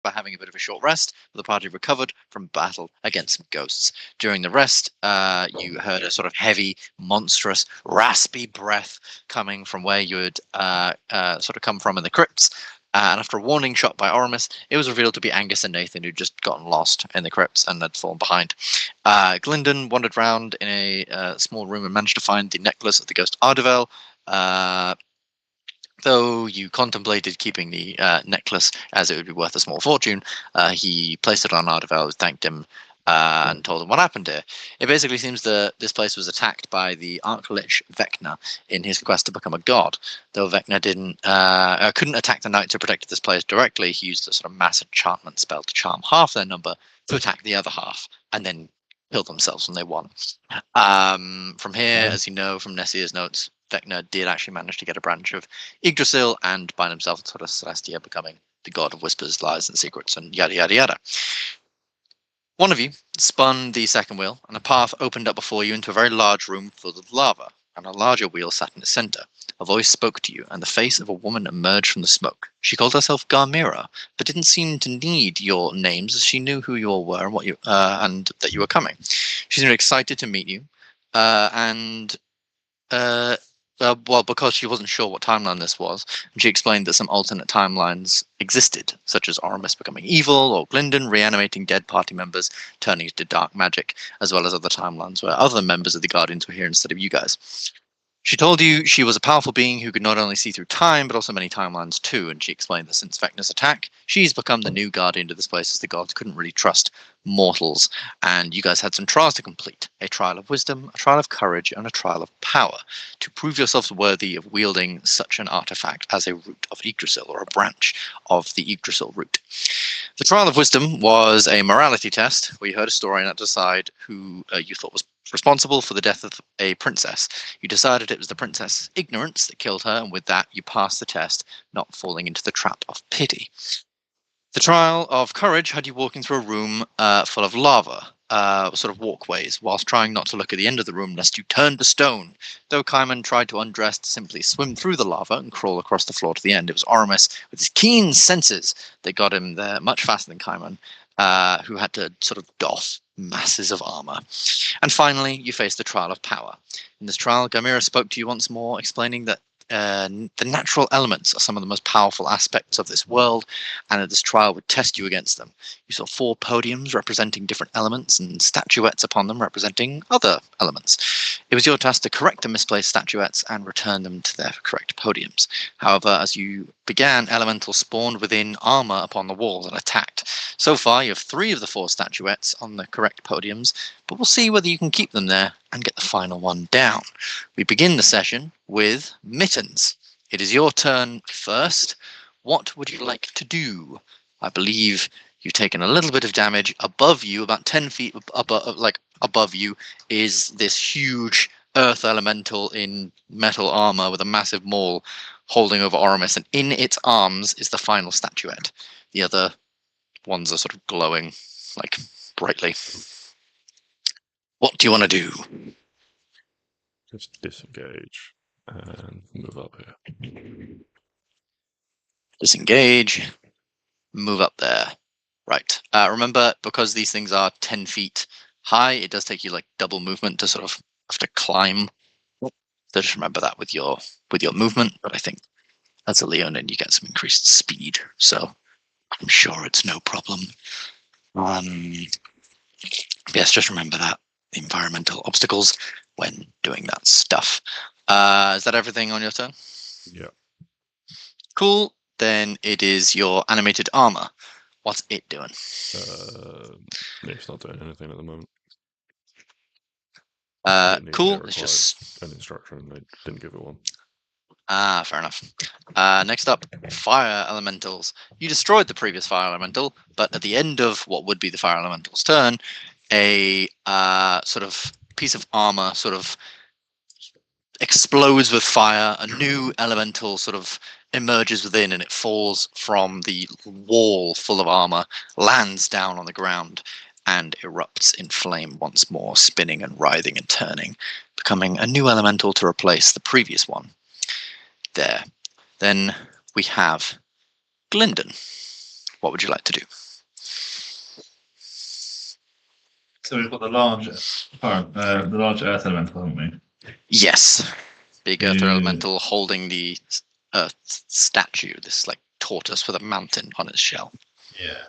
by having a bit of a short rest, the party recovered from battle against some ghosts. During the rest, you heard a sort of heavy, monstrous, raspy breath coming from where you had sort of come from in the crypts. And after a warning shot by Oramis, it was revealed to be Angus and Nathan, who'd just gotten lost in the crypts and had fallen behind. Glyndan wandered round in a small room and managed to find the necklace of the ghost Ardevel. Though you contemplated keeping the necklace, as it would be worth a small fortune, he placed it on Ardevel, thanked him, and told him what happened here. It basically seems that this place was attacked by the Archlich Vecna in his quest to become a god. Though Vecna couldn't attack the knights who protected this place directly, he used a sort of mass enchantment spell to charm half their number to attack the other half, and then kill themselves when they won. From here, as you know from Nessia's notes, Vecna did actually manage to get a branch of Yggdrasil and bind himself to sort of Celestia, becoming the god of whispers, lies, and secrets, and yada yada yada. One of you spun the second wheel, and a path opened up before you into a very large room filled with lava, and a larger wheel sat in its center. A voice spoke to you, and the face of a woman emerged from the smoke. She called herself Garmira, but didn't seem to need your names, as she knew who you all were and what you and that you were coming. She seemed excited to meet you, because she wasn't sure what timeline this was, and she explained that some alternate timelines existed, such as Oramis becoming evil, or Glyndan reanimating dead party members, turning to dark magic, as well as other timelines where other members of the Guardians were here instead of you guys. She told you she was a powerful being who could not only see through time, but also many timelines too, and she explained that since Vecna's attack, she's become the new guardian to this place, as the gods couldn't really trust mortals, and you guys had some trials to complete. A trial of wisdom, a trial of courage, and a trial of power, to prove yourselves worthy of wielding such an artifact as a root of Yggdrasil, or a branch of the Yggdrasil root. The trial of wisdom was a morality test, where you heard a story and had to decide who you thought was responsible for the death of a princess. You decided it was the princess's ignorance that killed her, and with that you passed the test, not falling into the trap of pity. The trial of courage had you walking through a room full of lava, sort of walkways, whilst trying not to look at the end of the room lest you turned to stone. Though Kaiman tried to undress to simply swim through the lava and crawl across the floor to the end, it was Oramis, with his keen senses, that got him there much faster than Kaiman, who had to sort of doff masses of armor. And finally, you faced the trial of power. In this trial, Garmira spoke to you once more, explaining that the natural elements are some of the most powerful aspects of this world, and that this trial would test you against them. You saw 4 podiums representing different elements and statuettes upon them representing other elements. It was your task to correct the misplaced statuettes and return them to their correct podiums. However, as you began, elementals spawned within armor upon the walls and attacked. So far, you have 3 of the 4 statuettes on the correct podiums, but we'll see whether you can keep them there and get the final one down. We begin the session with Mittens. It is your turn first. What would you like to do? I believe you've taken a little bit of damage. Above you, about 10 feet above you, is this huge earth elemental in metal armor with a massive maul holding over Oramis, and in its arms is the final statuette. The other ones are sort of glowing, like, brightly. What do you want to do? Just disengage and move up here. Disengage. Move up there. Right. Remember, because these things are 10 feet high, it does take you like double movement to sort of have to climb. So just remember that with your movement. But I think as a leonin, you get some increased speed, so I'm sure it's no problem. Yes, just remember that. Environmental obstacles when doing that stuff. Is that everything on your turn? Yeah. Cool. Then it is your animated armor. What's it doing? It's not doing anything at the moment. Cool. It's just an instruction, and they didn't give it one. Fair enough. Next up, fire elementals. You destroyed the previous fire elemental, but at the end of what would be the fire elemental's turn, a sort of piece of armor sort of explodes with fire. A new elemental sort of emerges within, and it falls from the wall full of armor, lands down on the ground, and erupts in flame once more, spinning and writhing and turning, becoming a new elemental to replace the previous one. There. Then we have Glyndan. What would you like to do? So we've got the large earth elemental, haven't we? Yes. Big earth Yeah. elemental holding the statue, this like tortoise with a mountain on its shell. Yeah.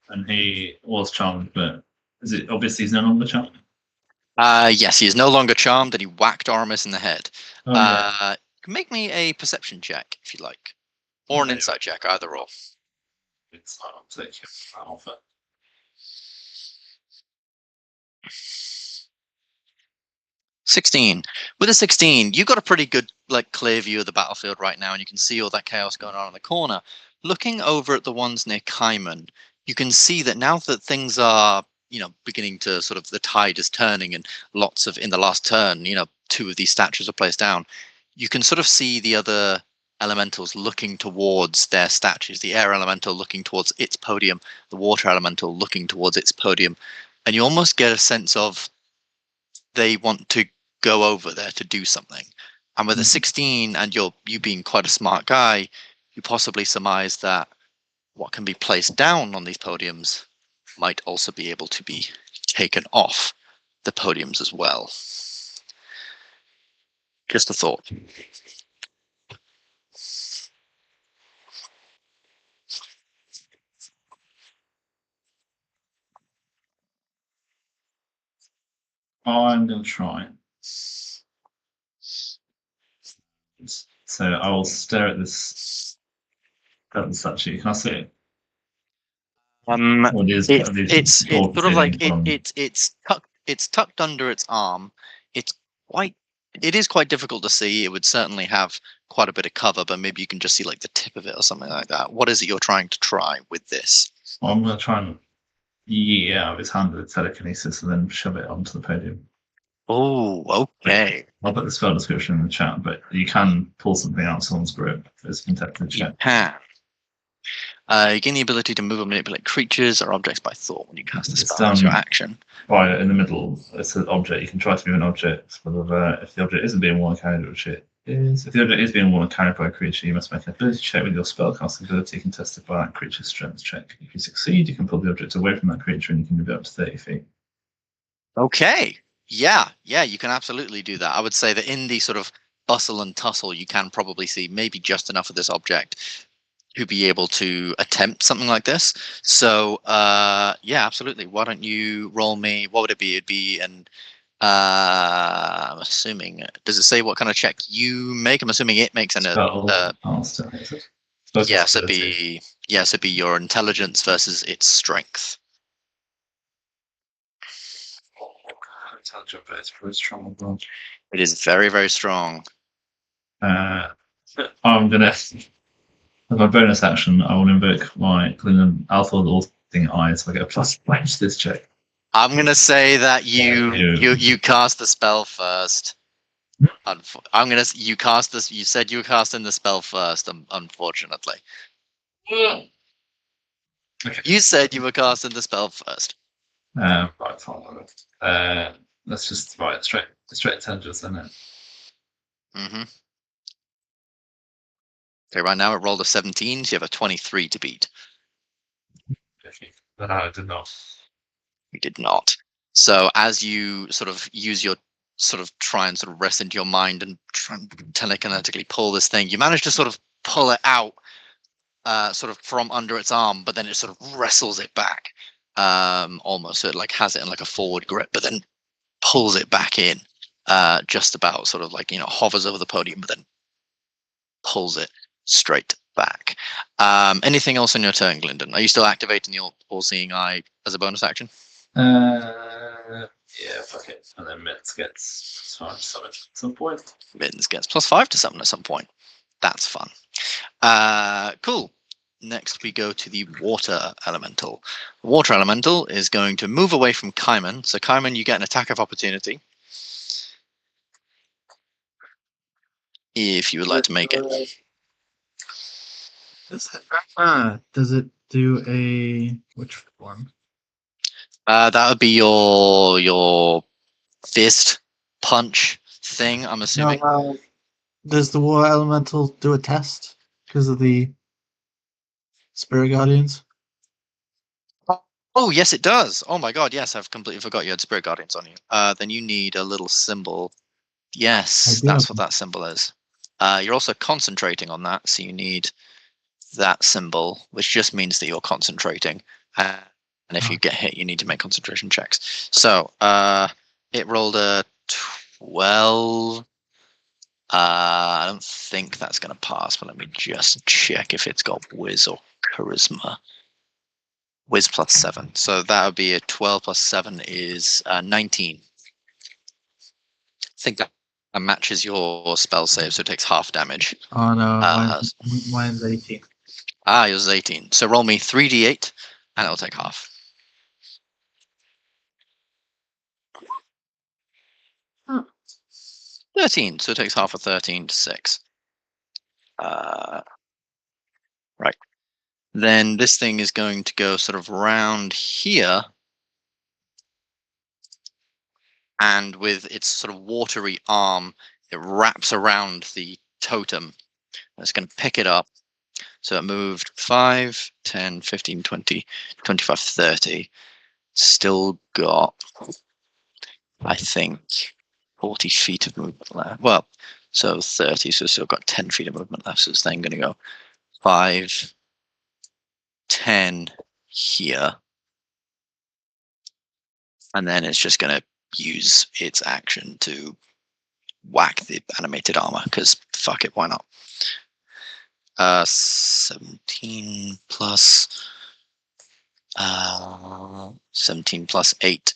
And he was charmed, but is it obviously he's no longer charmed? Yes, he is no longer charmed, and he whacked Oramis in the head. Oh, yeah. Make me a perception check if you like, or an Yeah. insight check, either or. It's not on take that offer. 16. With a 16, you got a pretty good like clear view of the battlefield right now, and you can see all that chaos going on in the corner. Looking over at the ones near Kaiman, you can see that now that things are, beginning to sort of the tide is turning, and lots of in the last turn, 2 of these statues are placed down. You can sort of see the other elementals looking towards their statues. The air elemental looking towards its podium, the water elemental looking towards its podium, and you almost get a sense of they want to go over there to do something. And with a 16, and you being quite a smart guy, you possibly surmise that what can be placed down on these podiums might also be able to be taken off the podiums as well. Just a thought. I'm going to try. So I will stare at this statue. Can I see it? It's sort of like it's tucked under its arm. It is quite difficult to see. It would certainly have quite a bit of cover, but maybe you can just see like the tip of it or something like that. What is it you're trying to try with this? Well, I'm going to try and yeet it out of his hand with telekinesis and then shove it onto the podium. Oh, okay. I'll put the spell description in the chat, but you can pull something out of someone's grip. It's a contested check. You can. You gain the ability to move or manipulate creatures or objects by thought when you cast a spell as your action. Right in the middle, it's an object. You can try to move an object. If the object isn't being worn or carried, which it is. If the object is being worn or carried by a creature, you must make an ability check with your spellcasting ability contested by that creature's strength check. If you succeed, you can pull the object away from that creature and you can move it up to 30 feet. Okay. Yeah, you can absolutely do that. I would say that in the sort of bustle and tussle, you can probably see maybe just enough of this object to be able to attempt something like this. So, yeah, absolutely. Why don't you roll me? What would it be? It'd be I'm assuming. Does it say what kind of check you make? I'm assuming it makes an. Yes, it'd be your intelligence versus its strength. Intelligent, but it's pretty strong. It is very, very strong. I'm gonna, as my bonus action, I will invoke my Glyndan Alpha All-Seeing Eye, so I get a +5 to this check. I'm gonna say that you cast the spell first. You cast this. You said you were casting the spell first. Unfortunately, Okay. you said you were casting the spell first. Right, let's just straight intelligence, isn't it? Mm-hmm. Okay, right now it rolled a 17, so you have a 23 to beat. No, I did not. You did not. So as you sort of use your try and sort of rest into your mind and try and telekinetically pull this thing, you manage to sort of pull it out sort of from under its arm, but then it sort of wrestles it back. Almost so it like has it in like a forward grip, but then pulls it back in, just about sort of like hovers over the podium, but then pulls it straight back. Anything else on your turn, Glyndan? Are you still activating the all-seeing eye as a bonus action? Yeah, fuck it. And then Mittens gets +5 to summon at some point. Mittens gets +5 to summon at some point. That's fun. Cool. Next, we go to the water elemental. The water elemental is going to move away from Kaiman. So, Kaiman, you get an attack of opportunity. If you would like to make it. Does it do a which one? That would be your fist punch thing, I'm assuming. No, does the water elemental do a test because of the spirit guardians? Oh, yes, it does. Oh my god, yes, I've completely forgot you had Spirit Guardians on you. Then you need a little symbol. Yes, do. that's what that symbol is. You're also concentrating on that, so you need that symbol, which just means that you're concentrating. And if you get hit, you need to make concentration checks. So it rolled a 12. I don't think that's going to pass, but let me just check if it's got Whiz or Charisma. Whiz plus 7. So that would be a 12 plus 7 is 19. I think that matches your spell save, so it takes half damage. Oh no, mine's 18. Yours is 18. So roll me 3d8, and it'll take half. Huh. 13, so it takes half of 13 to 6. Right. Then this thing is going to go sort of round here. And with its sort of watery arm, it wraps around the totem. It's going to pick it up. So it moved 5, 10, 15, 20, 25, 30. Still got, I think, 40 feet of movement left. Well, so 30, so still got 10 feet of movement left. So it's then going to go 5, 10 here. And then it's just going to use its action to whack the animated armor, because fuck it, why not? 17 plus 8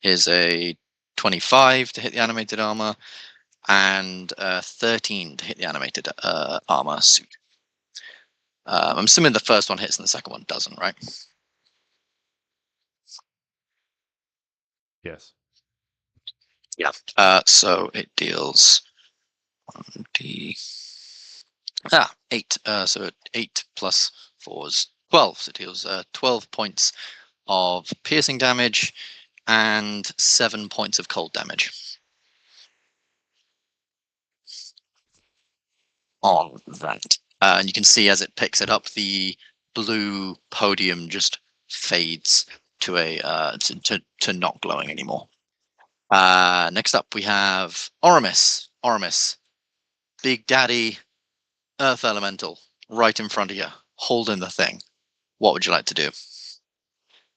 is a 25 to hit the animated armor, and 13 to hit the animated armor suit. I'm assuming the first one hits and the second one doesn't, right? Yes. Yeah. So it deals 1d. 8. So 8 plus 4 is 12. So it deals 12 points of piercing damage and 7 points of cold damage on that. And you can see as it picks it up, the blue podium just fades to a to not glowing anymore. Next up, we have Oramis. Oramis, Big Daddy Earth Elemental, right in front of you, holding the thing. What would you like to do?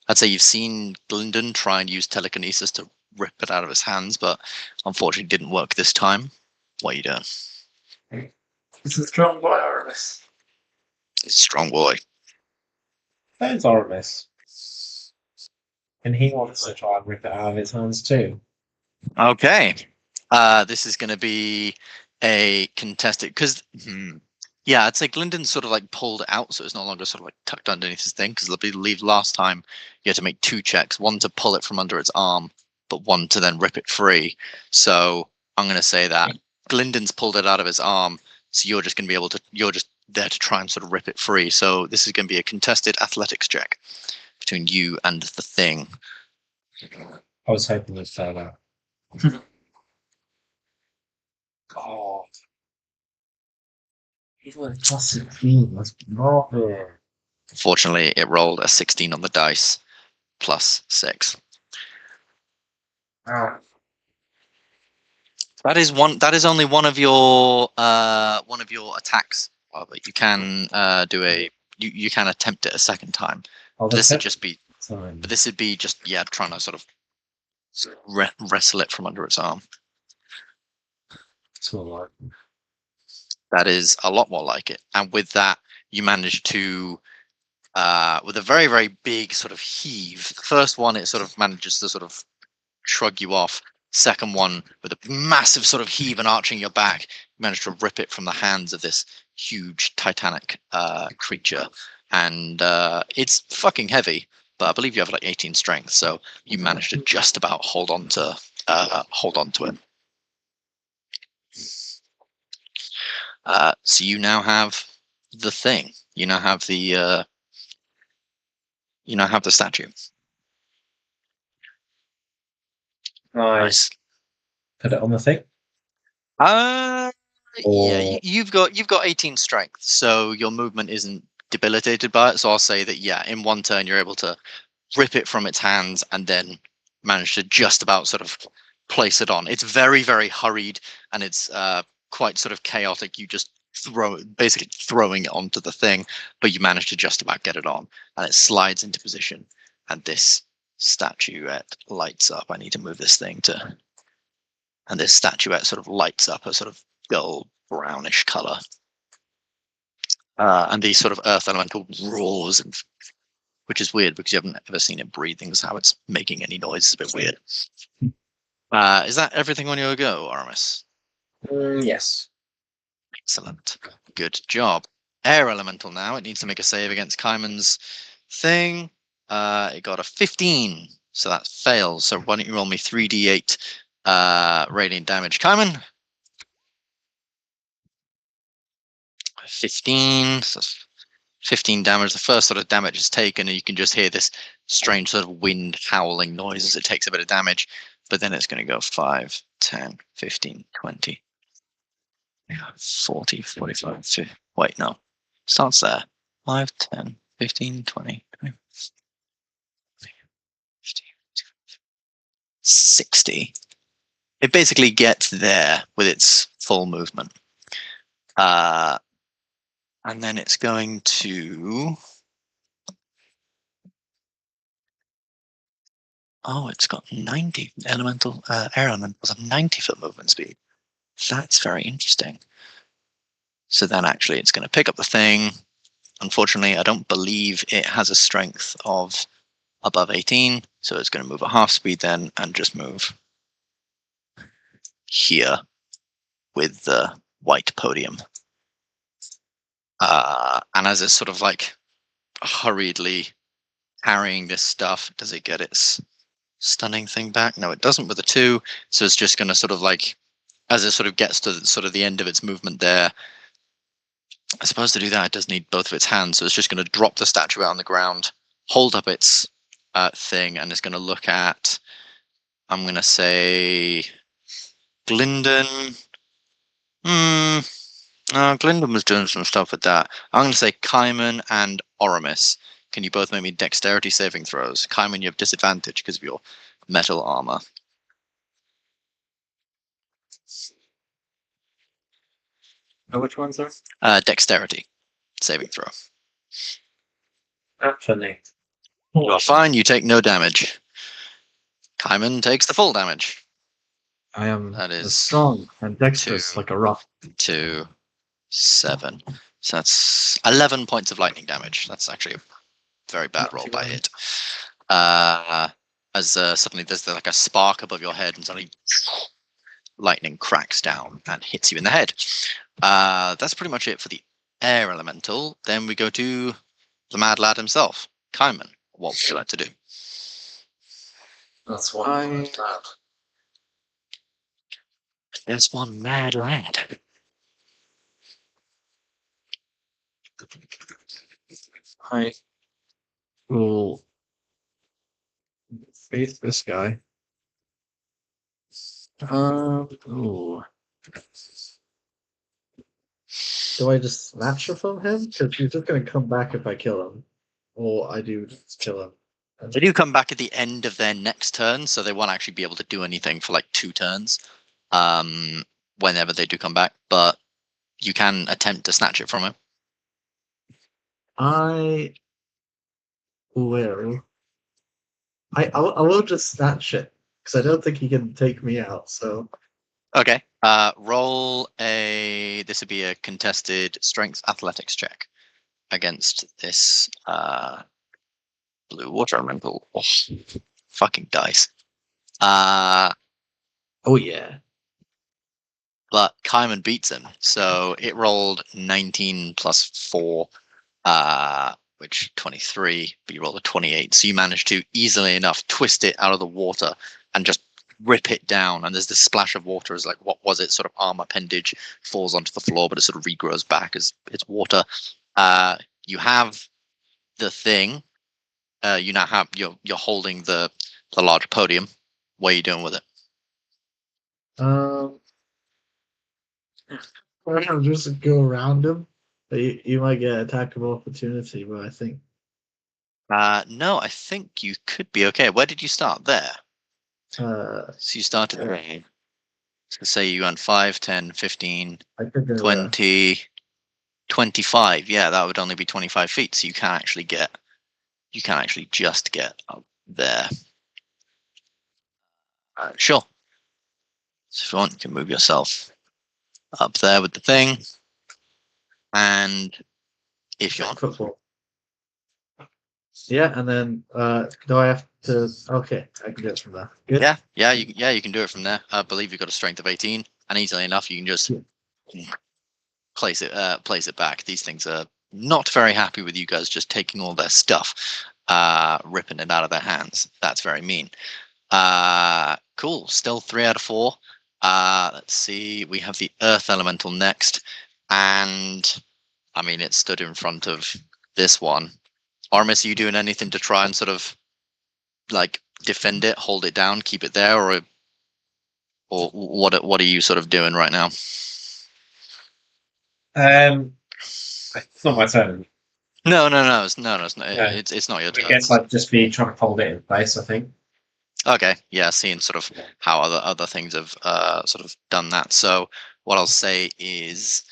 I'd say you've seen Glyndan try and use telekinesis to rip it out of his hands, but unfortunately didn't work this time. What are you doing? It's a strong boy, Oramis. It's a strong boy. There's Oramis. And he wants to try and rip it out of his hands too. Okay. This is going to be a contested, because yeah, I'd say Glyndan sort of like pulled it out, so it's no longer sort of like tucked underneath his thing, because I believe last time you had to make 2 checks, one to pull it from under its arm, but one to then rip it free. So I'm going to say that Glyndan's pulled it out of his arm, so you're just going to be able to, you're just there to try and sort of rip it free. So this is going to be a contested athletics check between you and the thing. I was hoping you'd fail out. God. He's with +16. That's not fair. Fortunately, it rolled a 16 on the dice plus 6. Ah. That is one. That is only one of your attacks. But you can do a. You can attempt it a second time. This would just be. But this would be just trying to sort of wrestle it from under its arm. It's all right. That is a lot more like it. And with that, you manage to, with a very, very big sort of heave. The first one, it sort of manages to sort of shrug you off. Second one, with a massive sort of heave and arching your back, you manage to rip it from the hands of this huge titanic creature. And it's fucking heavy, but I believe you have like 18 strength, so you manage to just about hold on to it. So you now have the thing. You now have the statue. Nice. Put it on the thing. Yeah, you've got 18 strength, so your movement isn't debilitated by it. So I'll say that in one turn you're able to rip it from its hands and then manage to just about sort of place it on. It's very, very hurried, and it's quite sort of chaotic. You just basically throwing it onto the thing, but you manage to just about get it on, and it slides into position, and this statuette lights up. I need to move this thing to, and this statuette sort of lights up a sort of dull brownish color. And the sort of earth elemental roars, and which is weird because you haven't ever seen it breathing, so how it's making any noise is a bit weird. Is that everything on your go, Oramis? Yes. Excellent. Good job. Air elemental now. It needs to make a save against Kaiman's thing. It got a 15, so that fails. So why don't you roll me 3d8 radiant damage, Kaiman? 15. So 15 damage. The first sort of damage is taken, and you can just hear this strange sort of wind howling noise as it takes a bit of damage. But then it's going to go 5, 10, 15, 20, 40, 45, 50. Wait, no. Starts there. 5, 10, 15, 20, 20 50, 60. It basically gets there with its full movement. And then it's going to... Oh, it's got 90 elemental air elementals have 90 foot movement speed. That's very interesting. So then actually it's going to pick up the thing. Unfortunately, I don't believe it has a strength of above 18. So it's going to move at half speed then and just move here with the white podium. And as it's sort of like hurriedly carrying this stuff, does it get its stunning thing back? No, it doesn't with a 2. So it's just going to sort of like, as it sort of gets to sort of the end of its movement there, I suppose to do that it does need both of its hands. So it's just going to drop the statue out on the ground, hold up its thing, and it's going to look at, I'm going to say, Glyndan. Glyndan was doing some stuff with that. I'm going to say Kaiman and Oramis. Can you both make me dexterity saving throws? Kaiman, you have disadvantage because of your metal armor. Oh, which ones are? Dexterity saving throw. Actually. You are fine. You take no damage. Kaiman takes the full damage. I am That is strong and dexterous 2, like a rock. 2, 7. So that's 11 points of lightning damage. That's actually a very bad Not roll too by bad. it. As suddenly there's like a spark above your head, and suddenly lightning cracks down and hits you in the head. That's pretty much it for the air elemental. Then we go to the mad lad himself, Kaiman. What would you like to do? That's one. There's one mad lad. I will face this guy. Ooh. Do I just snatch it from him? Because he's just going to come back if I kill him. Or I do just kill him. They do come back at the end of their next turn, so they won't actually be able to do anything for like 2 turns. Whenever they do come back, but you can attempt to snatch it from him. I will. I will just snatch it because I don't think he can take me out. So Okay. Roll a. This would be a contested strength athletics check against this blue water elemental. Oh, fucking dice. oh yeah, But Kaiman beats him, so it rolled 19 plus 4, which 23. But you rolled a 28, so you managed to easily enough twist it out of the water and just rip it down. And there's this splash of water as like, what was it? Sort of arm appendage falls onto the floor, but it sort of regrows back as it's water. You have the thing. You now have you're holding the large podium. What are you doing with it? I'll just go around him. You might get attack of opportunity, but I think No, I think you could be okay. Where did you start? There. Uh, So you started there. So say you went 5, 10, 15, I could go 20, 25. Yeah, that would only be 25 feet. So you can actually just get up there. Sure. So if you want, you can move yourself up there with the thing. And if you want, football. Yeah, and then do I have to? Okay, I can do it from there. Good. you can do it from there. I believe you've got a strength of 18, and easily enough you can just place it back. These things are not very happy with you guys just taking all their stuff, ripping it out of their hands. That's very mean. Cool. Still 3 out of 4. Let's see. We have the Earth Elemental next, and I mean it stood in front of this one. Oramis, are you doing anything to try and sort of like defend it, hold it down, keep it there, or what are you sort of doing right now? It's not my turn. No, it's not. No. It's not your I turn. guess I'd just be trying to hold it in place, I think. Okay, yeah, seeing sort of how other things have sort of done that. So what I'll say is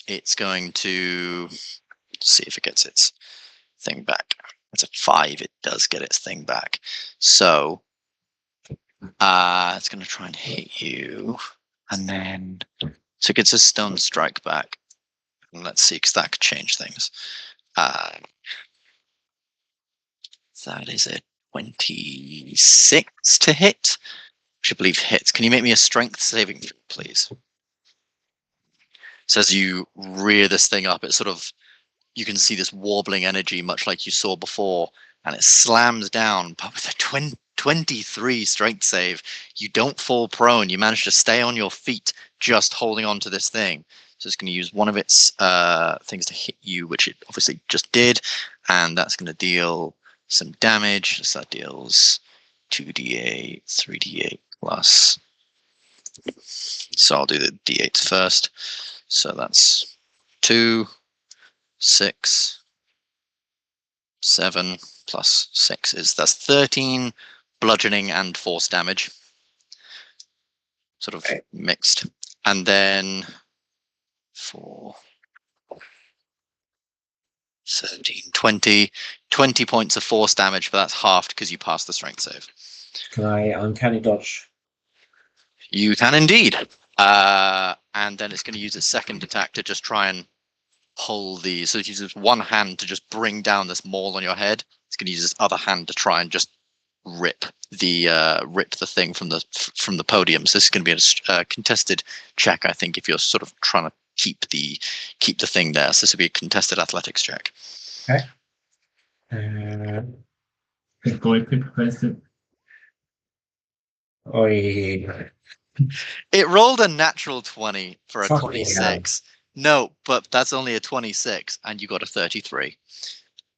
it's going to see if it gets its thing back. It's a 5. It does get its thing back. So it's going to try and hit you, and then so it gets a stone strike back. And let's see, because that could change things. That is a 26 to hit, which I believe hits. Can you make me a strength saving throw, please? So as you rear this thing up, it sort of, you can see this warbling energy, much like you saw before, and it slams down. But with a 23 strength save, you don't fall prone. You manage to stay on your feet, just holding on to this thing. So it's going to use one of its things to hit you, which it obviously just did, and that's going to deal some damage. So that deals 2d8, 3d8 plus. So I'll do the d8s first. So that's 2, 6, 7 plus 6 that's 13 bludgeoning and force damage. Sort of mixed. And then 4, 17, 20 points of force damage, but that's halved because you passed the strength save. Can I uncanny dodge? You can indeed. And then it's going to use its second attack to just try and pull the. So it uses one hand to just bring down this maul on your head. It's going to use its other hand to try and just rip the thing from the podium. So this is going to be a contested check, I think, if you're sort of trying to keep the thing there. So this will be a contested athletics check. Okay. Good boy, people president. It rolled a natural 20 for a Fucking 26. No, but that's only a 26, and you got a 33.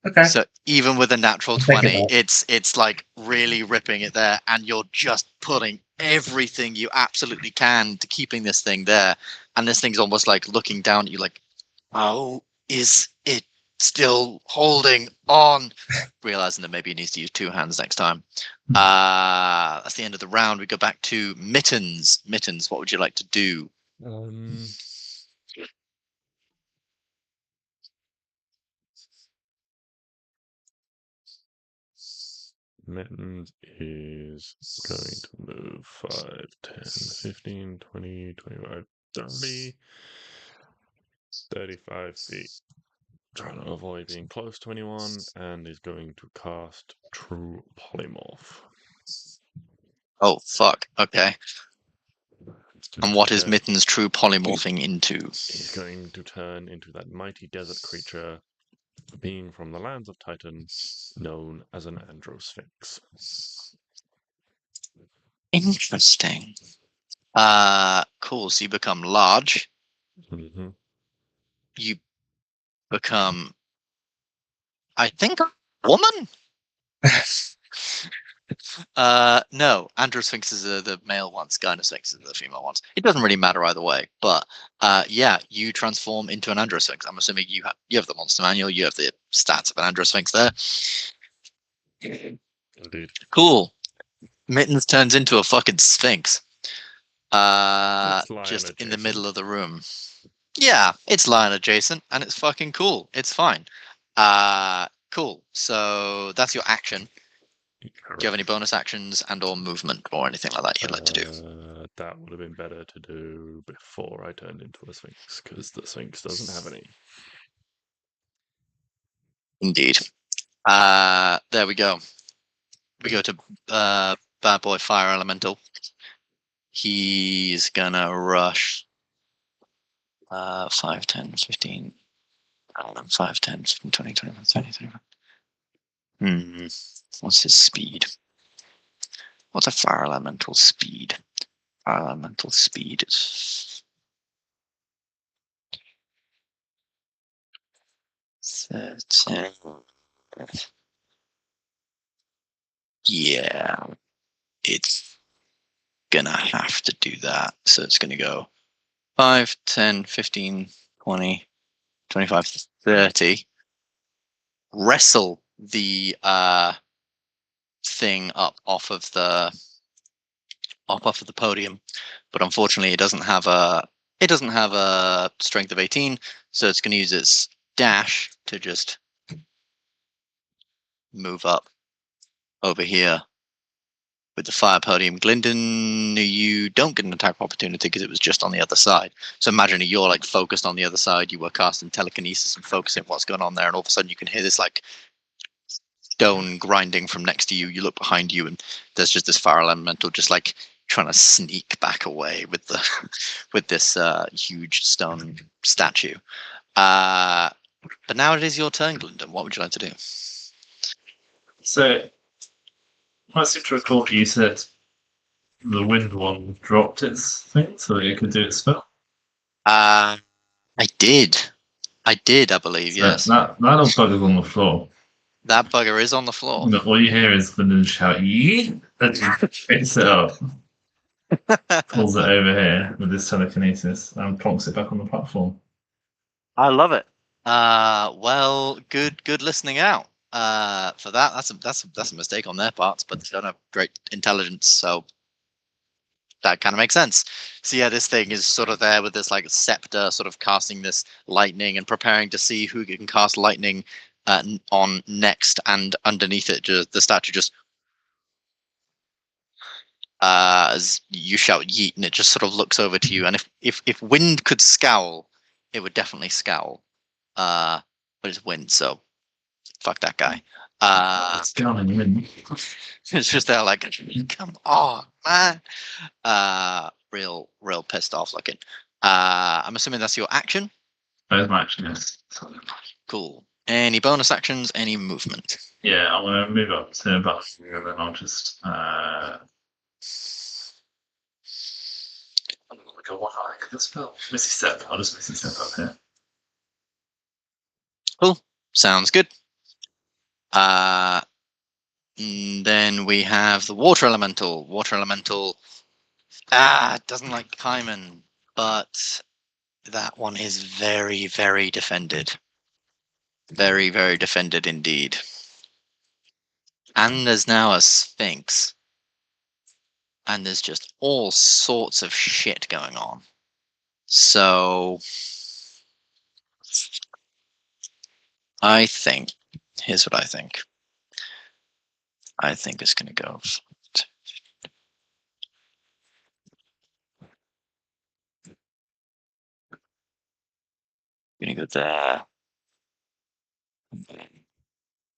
Okay. So even with a natural I'll take 20, it it's like really ripping it there, and you're just putting everything you absolutely can to keeping this thing there. And this thing's almost like looking down at you like, how is it still holding on? Realizing that maybe he needs to use 2 hands next time. That's the end of the round. We go back to Mittens. Mittens, what would you like to do? Mittens is going to move 5, 10, 15, 20, 25, 30, 35 feet. Trying to avoid being close to anyone, and is going to cast True Polymorph. Oh, fuck. Okay. And what is Yeah. Mittens' true polymorphing into? He's going to turn into that mighty desert creature, being from the lands of Titan, known as an Androsphinx. Interesting. Cool. So you become large. Mm-hmm. You become, I think, a woman? No, Androsphinxes are the male ones, Gynosphinxes are the female ones. It doesn't really matter either way, but yeah, you transform into an Androsphinx. I'm assuming you have the monster manual, you have the stats of an Androsphinx there. Indeed. Cool. Mittens turns into a fucking sphinx. It's lion Just in the adjacent. middle of the room. Yeah, it's lion adjacent, and it's fucking cool. It's fine. Cool. So that's your action. Do you have any bonus actions and/or movement or anything like that you'd like to do? That would have been better to do before I turned into a sphinx, because the sphinx doesn't have any. Indeed. There we go. We go to Bad Boy Fire Elemental. He's gonna rush 5, 10, 15, 5, 10, 15, 20, 21, 30, 35. What's his speed? What's a Fire Elemental speed? Fire Elemental speed is 13. Yeah, it's gonna have to do that. So it's gonna go 5, 10, 15, 20, 25, 30. Wrestle the thing up off of the podium, but unfortunately it doesn't have a strength of 18, so it's going to use its dash to just move up over here with the fire podium. Glyndan, you don't get an attack opportunity because it was just on the other side. So imagine you're like focused on the other side, you were casting telekinesis and focusing what's going on there, and all of a sudden you can hear this like stone grinding from next to you. You look behind you and there's just this fire elemental just like trying to sneak back away with the with this huge stone statue. But now it is your turn, Glyndan. What would you like to do? So, I seem to recall you said the wind one dropped its thing so that it could do its spell. I did, I believe. So Yes, that little bugger's on the floor. that bugger is on the floor. But all you hear is Glyndan shout, "Yee!" and picks it up, pulls it over here with his telekinesis, and plonks it back on the platform. I love it. Well, good listening out. For that, that's a mistake on their parts, but they don't have great intelligence, so that kind of makes sense. So yeah, this thing is sort of there with this like scepter, sort of casting this lightning and preparing to see who can cast lightning on next, and underneath it, the statue just as you shout yeet, and it just sort of looks over to you. And if wind could scowl, it would definitely scowl. But it's wind, so fuck that guy. It's going in wind. It's just there like, come on, man. Real pissed off looking. I'm assuming that's your action. There's my action, yes. Cool. Any bonus actions? Any movement? Yeah, I'm going to move up to about here, and then I'll just. I'm going to go one eye. Could this spell? Missy Step. I'll just Missy Step up here. Cool. Sounds good. Then we have the water elemental. Water elemental doesn't like Kaiman, but that one is very, very defended. Very, very defended indeed. And there's now a sphinx. And there's just all sorts of shit going on. So I think, here's what I think. I think it's going to go. Going to go there.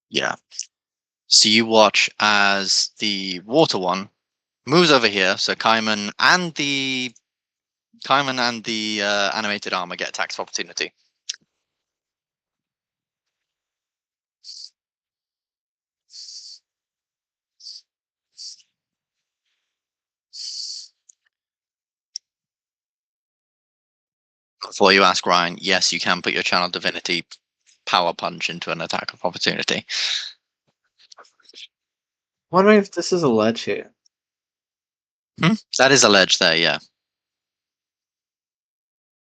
Yeah. So you watch as the water one moves over here. So Kaiman and the animated armor get attacks of opportunity. Before you ask, Ryan, yes, you can put your channel divinity power punch into an attack of opportunity. Wondering if this is a ledge here. That is a ledge there, yeah.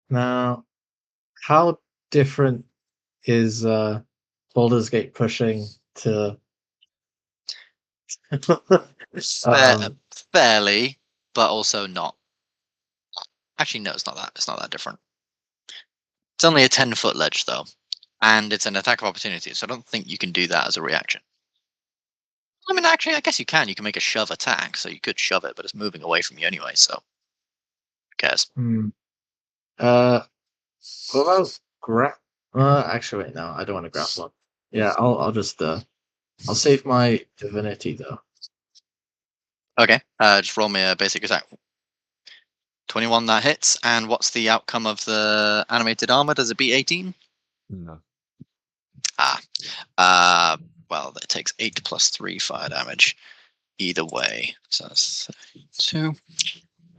Now, how different is Baldur's Gate pushing to Fairly, but also not. Actually, no, it's not that. It's not that different. It's only a 10-foot ledge, though, and it's an attack of opportunity, so I don't think you can do that as a reaction. I mean, actually, I guess you can. You can make a shove attack, so you could shove it, but it's moving away from you anyway, so who cares? What about actually, wait, no, I don't want to grapple. Yeah, I'll just I'll save my divinity though. Okay, just roll me a basic attack. 21, that hits. And what's the outcome of the animated armor? Does it beat 18? No. Well, it takes 8 plus 3 fire damage either way. So that's 2.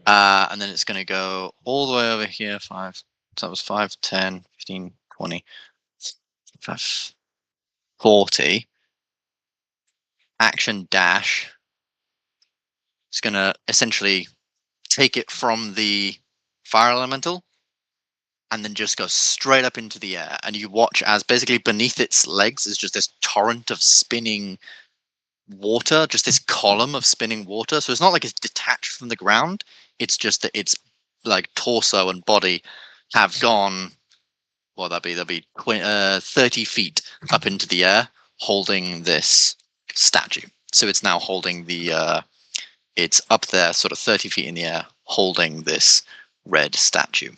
And then it's going to go all the way over here. 5. So that was 5, 10, 15, 20, 5, 40. Action dash. It's going to essentially take it from the fire elemental and then just go straight up into the air. And you watch as basically beneath its legs is just this torrent of spinning water, just this column of spinning water. So it's not like it's detached from the ground. It's just that its like torso and body have gone, what would that be? That'll be 30 feet up into the air holding this statue. So it's now holding the, it's up there sort of 30 feet in the air holding this red statue.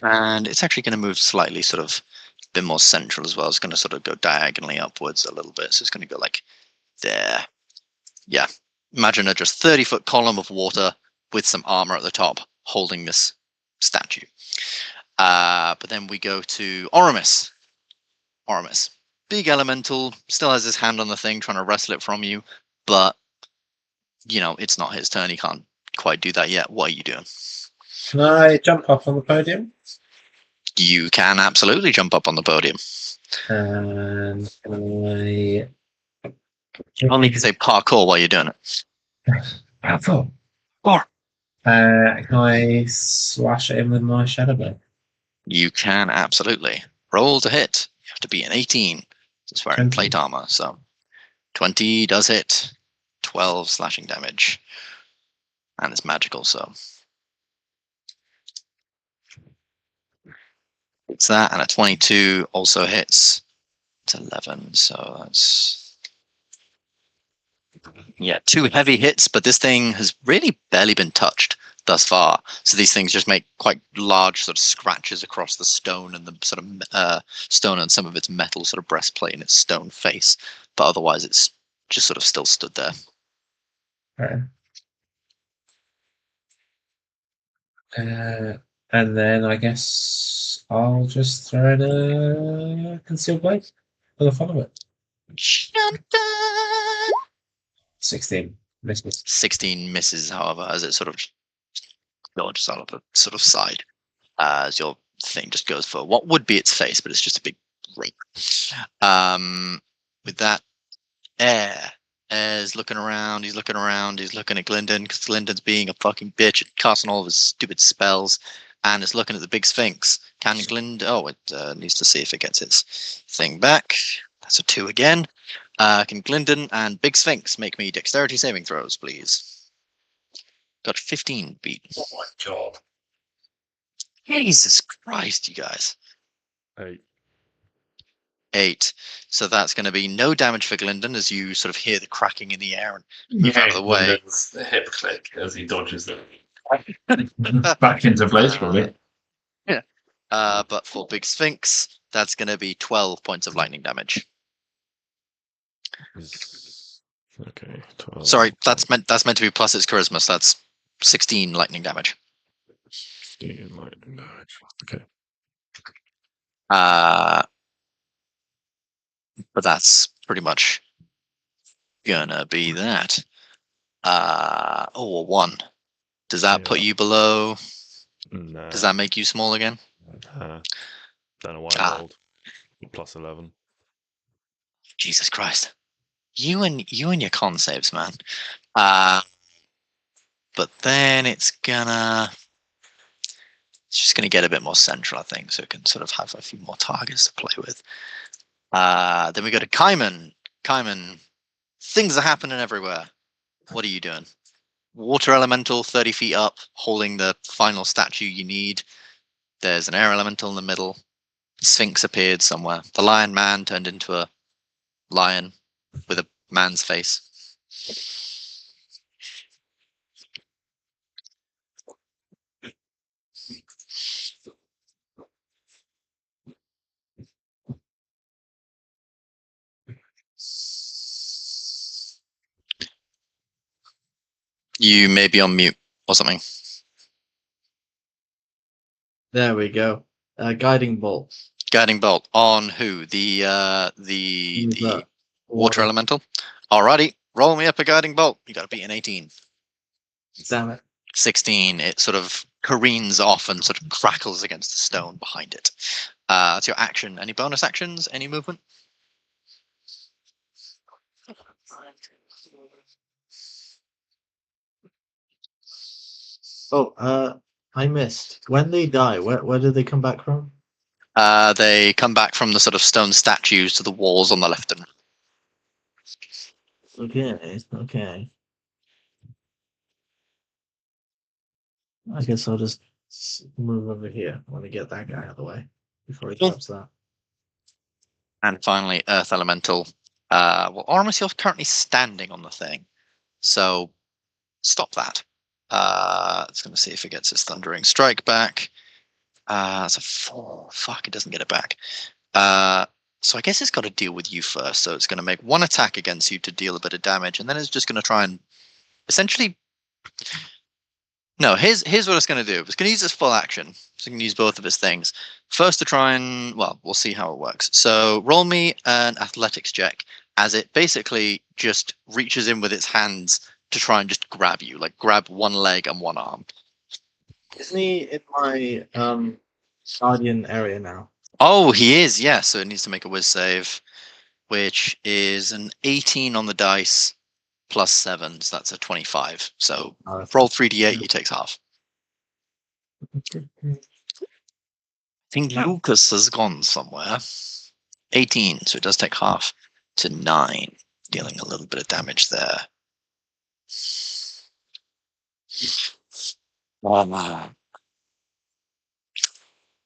And it's actually going to move slightly sort of a bit more central as well. It's going to sort of go diagonally upwards a little bit. So it's going to go like there. Yeah. Imagine a just 30-foot column of water with some armor at the top holding this statue. But then we go to Oramis. Oramis. Big elemental, still has his hand on the thing trying to wrestle it from you. But, you know, it's not his turn. He can't quite do that yet. What are you doing? Can I jump up on the podium? You can absolutely jump up on the podium. And can Only if you say parkour while you're doing it. Parkour. can I slash at him with my shadow blade? You can absolutely. Roll to hit. You have to be an 18. It's wearing 20. plate armor, so 20 does hit. 12 slashing damage. And it's magical, so it's that, and a 22 also hits. It's 11, so that's, yeah, 2 heavy hits, but this thing has really barely been touched thus far. So these things just make quite large sort of scratches across the stone and the sort of stone and some of its metal sort of breastplate and its stone face, but otherwise it's just sort of still stood there. Okay. And then I guess I'll just throw in a concealed blade for the fun of it. 16 misses. 16 misses, however, as it sort of dodges out of a sort of side, as your thing just goes for what would be its face, but it's just a big rake. With that, Air's looking around, he's looking at Glyndan, because Glyndan's being a fucking bitch and casting all of his stupid spells, and it's looking at the big sphinx. Can Glyndan, oh, it needs to see if it gets its thing back. That's a 2 again. Can Glyndan and Big Sphinx make me dexterity saving throws, please? Got 15 beat. Oh my god. Jesus Christ, you guys. 8. 8. So that's going to be no damage for Glyndan as you sort of hear the cracking in the air and move out of the way. The hip click as he dodges them. Back into place, probably. Yeah. But for Big Sphinx, that's going to be 12 points of lightning damage. Okay, 12. Sorry, that's meant to be plus its charisma, so that's 16 lightning damage. 16 lightning damage. Okay. But that's pretty much gonna be that. A 1. Does that put you below? Nah. Does that make you small again? Don't know why I rolled. Plus 11. Jesus Christ. You and your con saves, man. But then it's gonna It's just going to get a bit more central, I think, so it can sort of have a few more targets to play with. Then we go to Kaiman. Kaiman, things are happening everywhere. What are you doing? Water elemental, 30 feet up, holding the final statue you need. There's an air elemental in the middle. Sphinx appeared somewhere. The lion man turned into a lion with a man's face. You may be on mute or something. There we go. Guiding bolt. Guiding bolt on who? The water elemental. Alrighty, roll me up a guiding bolt. You got to beat an 18. Damn it. 16. It sort of careens off and sort of crackles against the stone behind it. That's your action. Any bonus actions? Any movement? Oh, I missed. When they die, where do they come back from? They come back from the sort of stone statues to the walls on the left and Okay. I guess I'll just move over here. I want to get that guy out of the way before he Cool. grabs that. And finally, Earth Elemental. Well, Oramis, you're currently standing on the thing, so stop that. It's going to see if it gets its Thundering Strike back. It's a 4. Fuck, it doesn't get it back. So I guess it's got to deal with you first. So it's going to make one attack against you to deal a bit of damage, and then it's just going to try and essentially. No, here's what it's going to do. It's going to use its full action. So it can use both of its things. First to try and, well, we'll see how it works. So roll me an athletics check as it basically just reaches in with its hands to try and just grab you, like grab one leg and one arm. Isn't he in my guardian area now? Oh, he is, yeah. So it needs to make a whiz save, which is an 18 on the dice plus 7. So that's a 25. So roll 3d8, he takes half. I think Lucas has gone somewhere. 18, so it does take half to 9, dealing a little bit of damage there.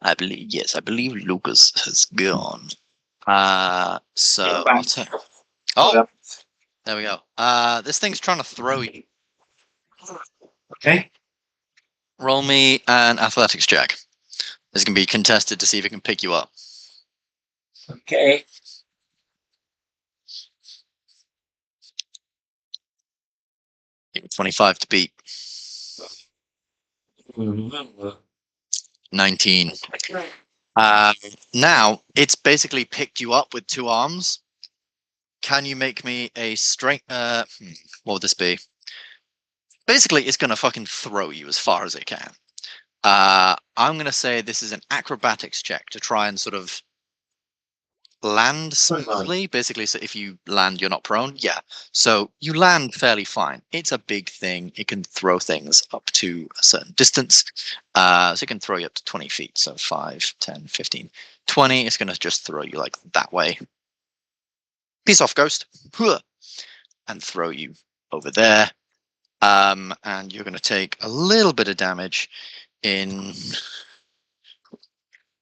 I believe Lucas has gone. So I'll take. Oh, there we go. This thing's trying to throw you. Okay. Roll me an athletics check. This can be contested to see if it can pick you up. Okay. Give 25 to beat. 19. Now it's basically picked you up with 2 arms. Can you make me a strength? What would this be? Basically, it's gonna fucking throw you as far as it can. I'm gonna say this is an acrobatics check to try and sort of land smoothly. Basically, so if you land, you're not prone. Yeah. So you land fairly fine. It's a big thing. It can throw things up to a certain distance. So it can throw you up to 20 feet. So 5, 10, 15, 20. It's going to just throw you like that way. Peace off, ghost. And throw you over there. And you're going to take a little bit of damage in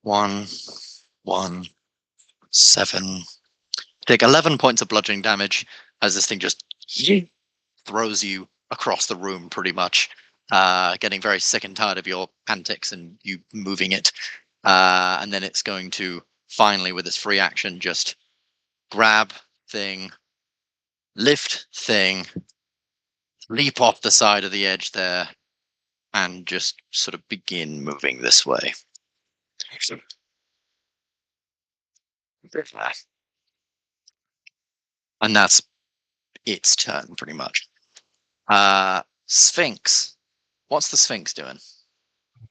1, 7. Take 11 points of bludgeoning damage as this thing just throws you across the room pretty much, getting very sick and tired of your antics and you moving it. And then it's going to finally, with its free action, just grab thing, lift thing, leap off the side of the edge there, and just sort of begin moving this way. And that's its turn, pretty much. Sphinx. What's the Sphinx doing?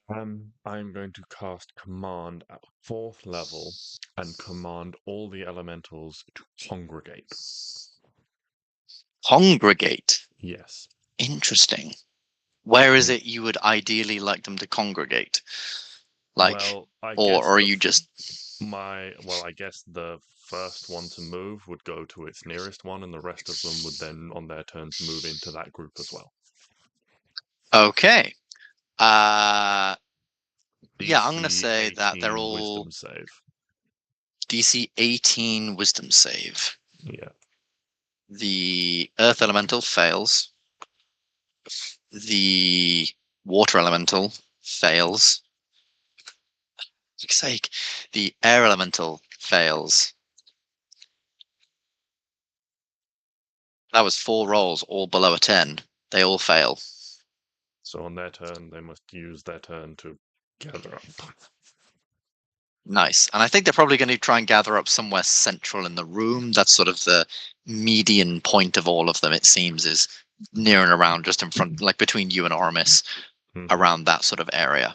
I'm going to cast Command at 4th level and command all the elementals to congregate. Congregate. Yes. Interesting. Where is it you would ideally like them to congregate? Like, well, I or guess are the you just I guess the first one to move would go to its nearest one, and the rest of them would then, on their turns, move into that group as well. okay? Yeah, I'm gonna DC say that they're 18 all Wisdom save. DC 18 Wisdom save. Yeah. The Earth Elemental fails. The Water Elemental fails. For fuck's sake, the Air Elemental fails. That was 4 rolls, all below a 10. They all fail. So on their turn, they must use their turn to gather up. Nice. And I think they're probably going to try and gather up somewhere central in the room. That's sort of the median point of all of them, it seems, is near and around, just in front, like between you and Oramis, around that sort of area.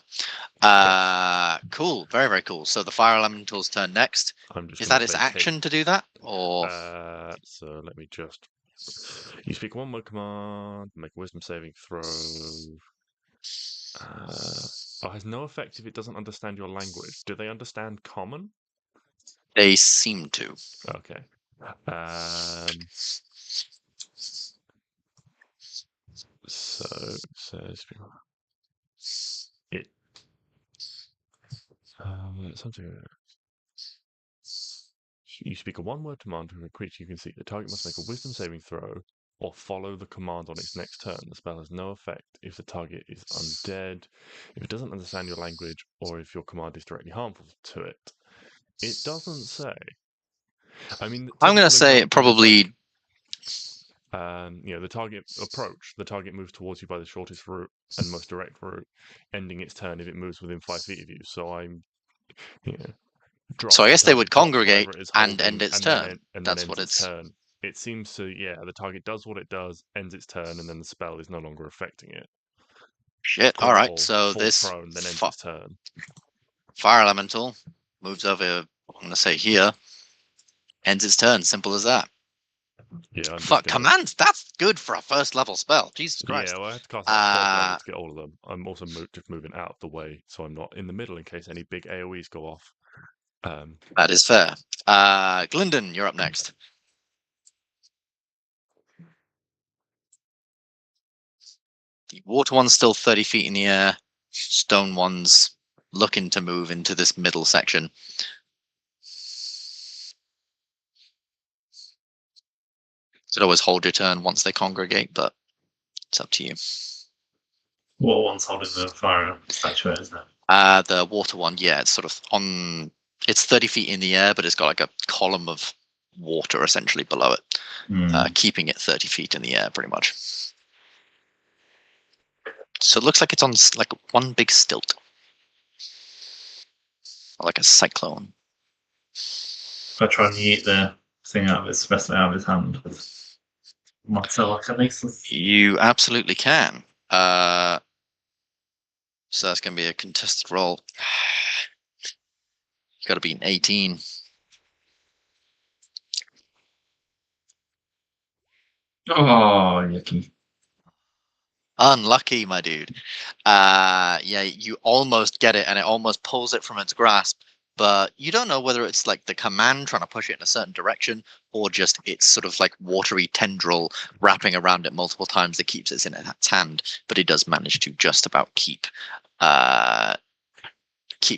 Cool. Very, very cool. So the Fire Elemental's turn next. Is that its action to do that? Or So let me just... You speak one word command, make a wisdom saving throw. Has no effect if it doesn't understand your language. Do they understand Common? They seem to. Okay. So says it. Something. You speak a one-word command to a creature you can see. The target must make a wisdom saving throw or follow the command on its next turn. The spell has no effect if the target is undead, if it doesn't understand your language, or if your command is directly harmful to it. It doesn't say. I mean, I'm going to say it probably... the target approach. The target moves towards you by the shortest route and most direct route, ending its turn if it moves within 5 feet of you. So I'm... So I guess they would congregate and end its turn. That's what it's... turn. It seems to, the target does what it does, ends its turn, and then the spell is no longer affecting it. Shit, alright, so this prone, then ends its turn. Fire Elemental moves over, I'm going to say here, ends its turn, simple as that. Yeah, Fuck, commands, that's good for a first level spell, Jesus Christ. Yeah, well, I have to cast it at 12th level to get all of them. I'm also just moving out of the way, so I'm not in the middle in case any big AoEs go off. That is fair. Glyndan, you're up next. The water one's still 30 feet in the air. Stone one's looking to move into this middle section. Could always hold your turn once they congregate, but it's up to you. What one's holding the fire statue, isn't it? The water one, yeah, it's sort of on... It's 30 feet in the air, but it's got like a column of water essentially below it, keeping it 30 feet in the air pretty much. So it looks like it's on like one big stilt. Or like a cyclone. If I try and yeet the thing out of his, rest out of his hand with my telekinesis. You absolutely can. So that's going to be a contested roll. Got to be an 18. Oh, yucky. Unlucky, my dude. Yeah, you almost get it, and it almost pulls it from its grasp, but you don't know whether it's like the command trying to push it in a certain direction, or just it's sort of like watery tendril wrapping around it multiple times that keeps it in its hand. But it does manage to just about keep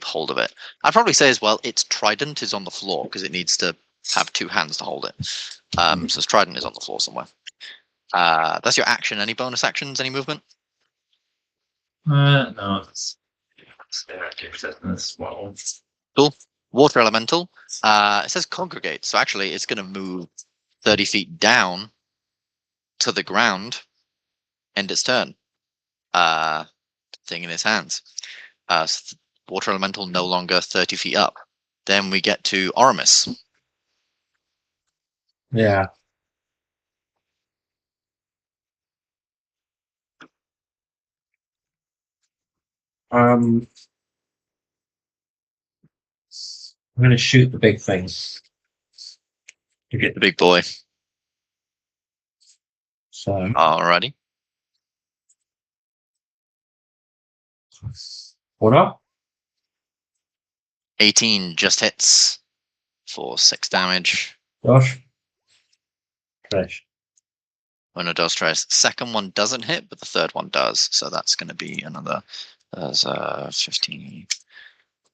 hold of it. I'd probably say as well, its trident is on the floor because it needs to have 2 hands to hold it. So its trident is on the floor somewhere. That's your action. Any bonus actions? Any movement? No, it's well. Cool. Water Elemental. It says congregate, so actually it's going to move 30 feet down to the ground. End its turn. Thing in its hands. So Water Elemental no longer 30 feet up. Then we get to Oramis. Yeah. I'm going to shoot the big thing. You get the big boy. So. Alrighty. What up? 18 just hits for 6 damage. Gosh. Fresh. When it does try, second one doesn't hit, but the third one does. So that's going to be another 15.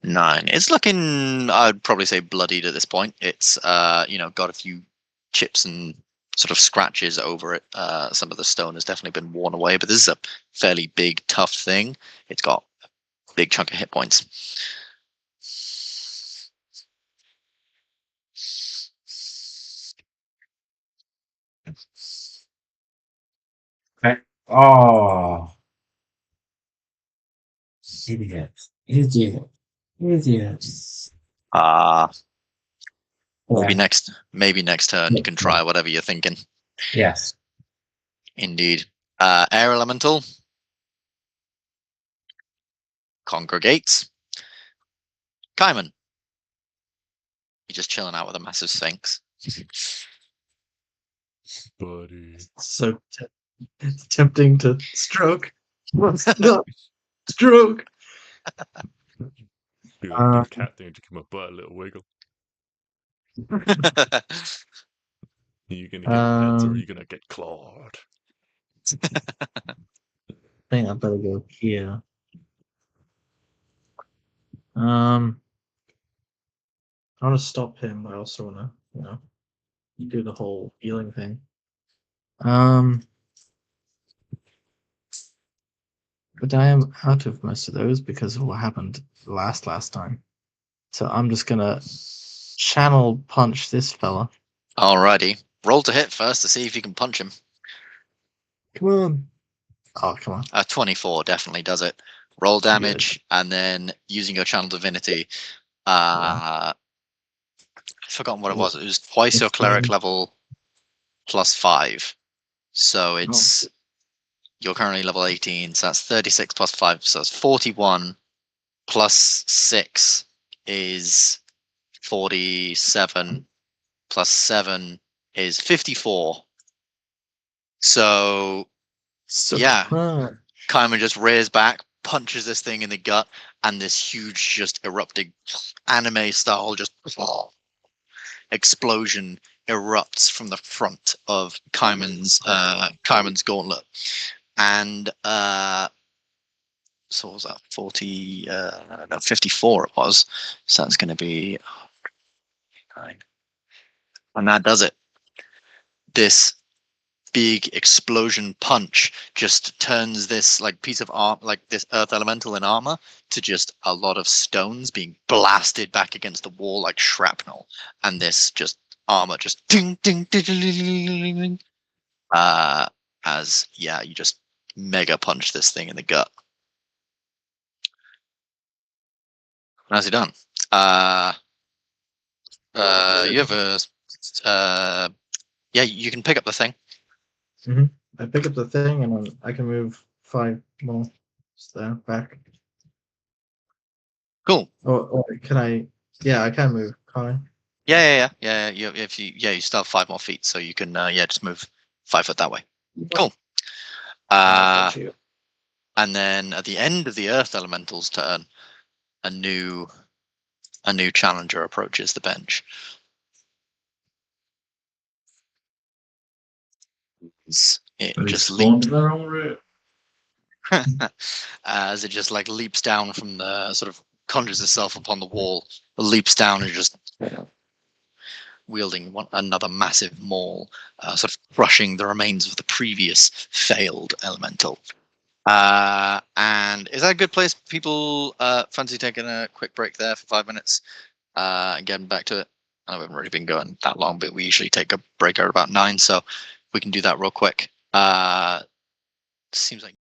9. It's looking, I'd probably say, bloodied at this point. It's got a few chips and sort of scratches over it. Some of the stone has definitely been worn away, but this is a fairly big, tough thing. It's got a big chunk of hit points. Okay. Oh. Idiots. Idiots. Maybe next turn you can try whatever you're thinking. Yes. Indeed. Air elemental congregates. Kaiman, you're just chilling out with a massive sphinx. Buddy. So it's tempting to stroke. No, stroke. Do the cat thing to give my butt a little wiggle. Are you gonna get pets or are you gonna get clawed? I think I better go here. I want to stop him. I also want to, do the whole healing thing. But I am out of most of those because of what happened last time. So I'm just gonna channel punch this fella. Alrighty. Roll to hit first to see if you can punch him. Come on. Oh, come on. 24 definitely does it. Roll damage, and then using your channel divinity. I've forgotten what it was. It was twice your cleric level plus 5. So it's you're currently level 18, so that's 36 plus 5, so it's 41 plus 6 is 47 plus 7 is 54. So yeah, Kaiman just rears back, punches this thing in the gut, and this huge, just erupting anime style, just explosion erupts from the front of Kaiman's gauntlet. And so what was that? 54 it was. So that's going to be 9. And that does it. This big explosion punch just turns this piece of arm, this earth elemental in armor, to just a lot of stones being blasted back against the wall like shrapnel, and this just armor just ding ding ding ding ding ding, as you just mega punch this thing in the gut. How's he done? You have a you can pick up the thing. Mm-hmm. I pick up the thing and then I can move 5 more there back. Cool. Or can I? Yeah, I can move. Can I? Yeah. You still have 5 more feet, so you can just move 5 foot that way. Cool. And then at the end of the Earth Elemental's turn, a new challenger approaches the bench. It just leaps the wrong route. as it just leaps down from the sort of conjures itself upon the wall, leaps down and just wielding another massive maul, sort of crushing the remains of the previous failed elemental. And is that a good place? People fancy taking a quick break there for 5 minutes and getting back to it? I know we haven't really been going that long, but we usually take a break at about 9, so we can do that real quick. Seems like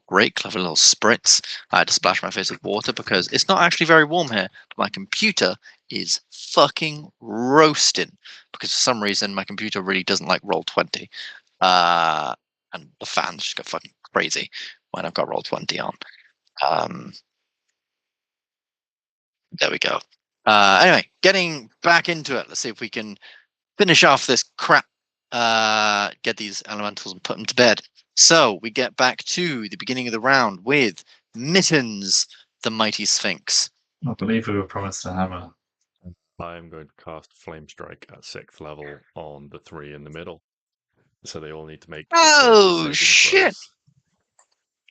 Great, clever little spritz. I had to splash my face with water because it's not actually very warm here. But my computer is fucking roasting because for some reason my computer really doesn't like Roll20. And the fans just go fucking crazy when I've got Roll20 on. There we go. Anyway, getting back into it. Let's see if we can finish off this crap. Get these elementals and put them to bed. So we get back to the beginning of the round with Mittens, the mighty Sphinx. I believe we were promised a hammer. I am going to cast Flame Strike at 6th level on the 3 in the middle. So they all need to make Oh, saving shit. throws.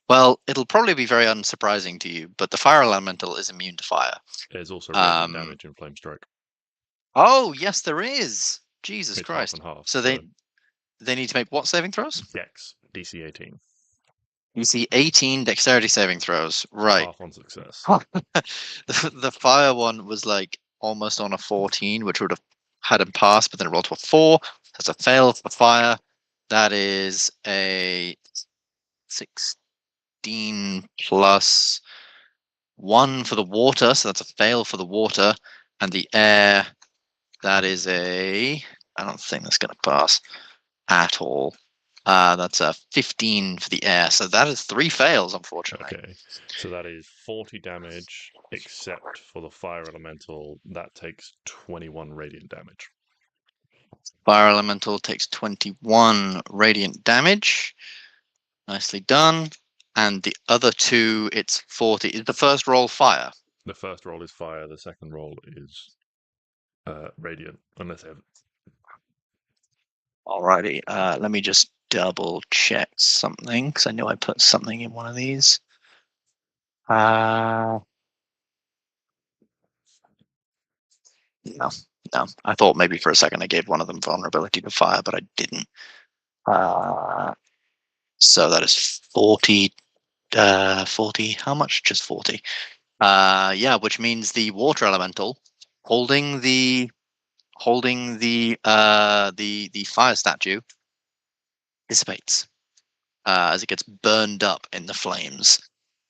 Well, it'll probably be very unsurprising to you, but the fire elemental is immune to fire. There's also radiant damage in Flame Strike. Oh, yes, there is. Jesus It's Christ. half and half. So they need to make what saving throws? Dex, DC 18. DC 18 dexterity saving throws. Right. Half on success. The fire one was like almost on a 14, which would have had him pass, but then it rolled to a 4. That's a fail for fire. That is a 16 plus 1 for the water, so that's a fail for the water. And the air, that is I don't think that's going to pass at all. That's a 15 for the air, so that is 3 fails, unfortunately. Okay, so that is 40 damage, except for the fire elemental. That takes 21 radiant damage. Fire elemental takes 21 radiant damage. Nicely done. And the other 2, it's 40. Is the first roll fire? The first roll is fire. The second roll is radiant, unless they have. Alrighty. Let me just double check something because I know I put something in one of these. No. I thought maybe for a second I gave one of them vulnerability to fire, but I didn't. So that is 40. 40. How much? Just 40. Yeah, which means the water elemental holding the fire statue dissipates as it gets burned up in the flames.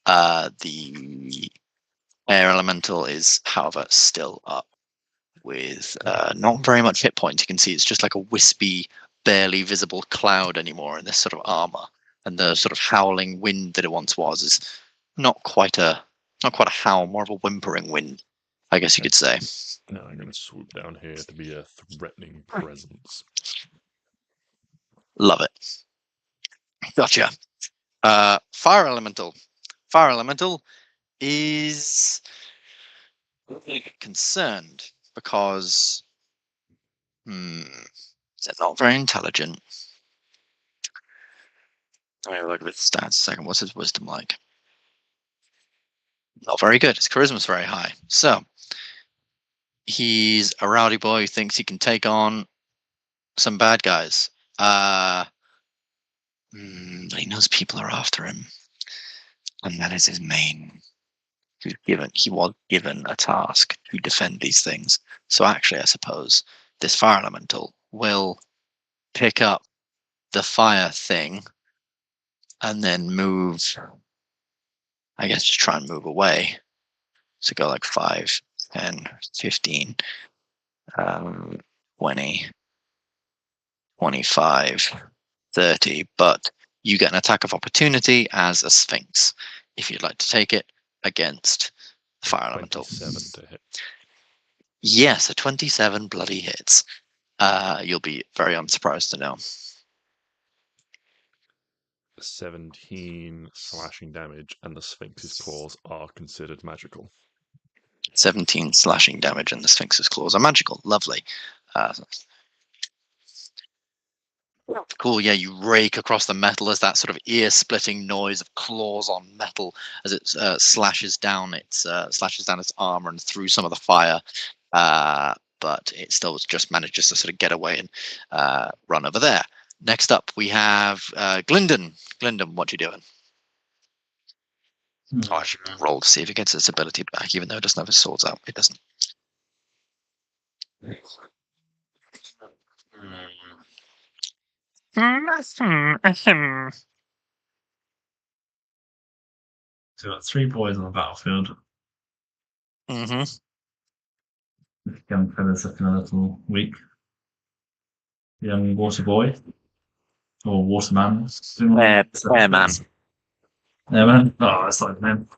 The air elemental is, however, still up with not very much hit points. You can see it's just like a wispy, barely visible cloud anymore in this sort of armor, and the sort of howling wind that it once was is not quite a howl, more of a whimpering wind, I guess you could say. Now I'm going to swoop down here to be a threatening presence. Love it. Gotcha. Fire elemental. Fire elemental is concerned because they're not very intelligent. Let me look at his stats a second. What's his wisdom like? Not very good. His charisma's very high. So he's a rowdy boy who thinks he can take on some bad guys. But he knows people are after him, and that is his main. He was given a task to defend these things. So actually, I suppose this fire elemental will pick up the fire thing and then move. I guess just try and move away. So go like 5, 10, 15, 20, 25, 30. But you get an attack of opportunity as a Sphinx if you'd like to take it against the fire elemental. 27 to hit. Yes, a 27 bloody hits. You'll be very unsurprised to know. 17 slashing damage, and the Sphinx's claws are considered magical. 17 slashing damage, and the Sphinx's claws are magical. Lovely. Cool. Yeah, you rake across the metal as that sort of ear-splitting noise of claws on metal as it slashes down its armor and through some of the fire. But it still just manages to sort of get away and run over there. Next up, we have Glyndan. Glyndan, what you doing? Oh, I should roll to see if it gets its ability back, even though it doesn't have its swords out. It doesn't. So we've got 3 boys on the battlefield. Mm-hmm. Young fella's looking a little weak. Young water boy. Or waterman. Airman. Airman? Oh, that's like him.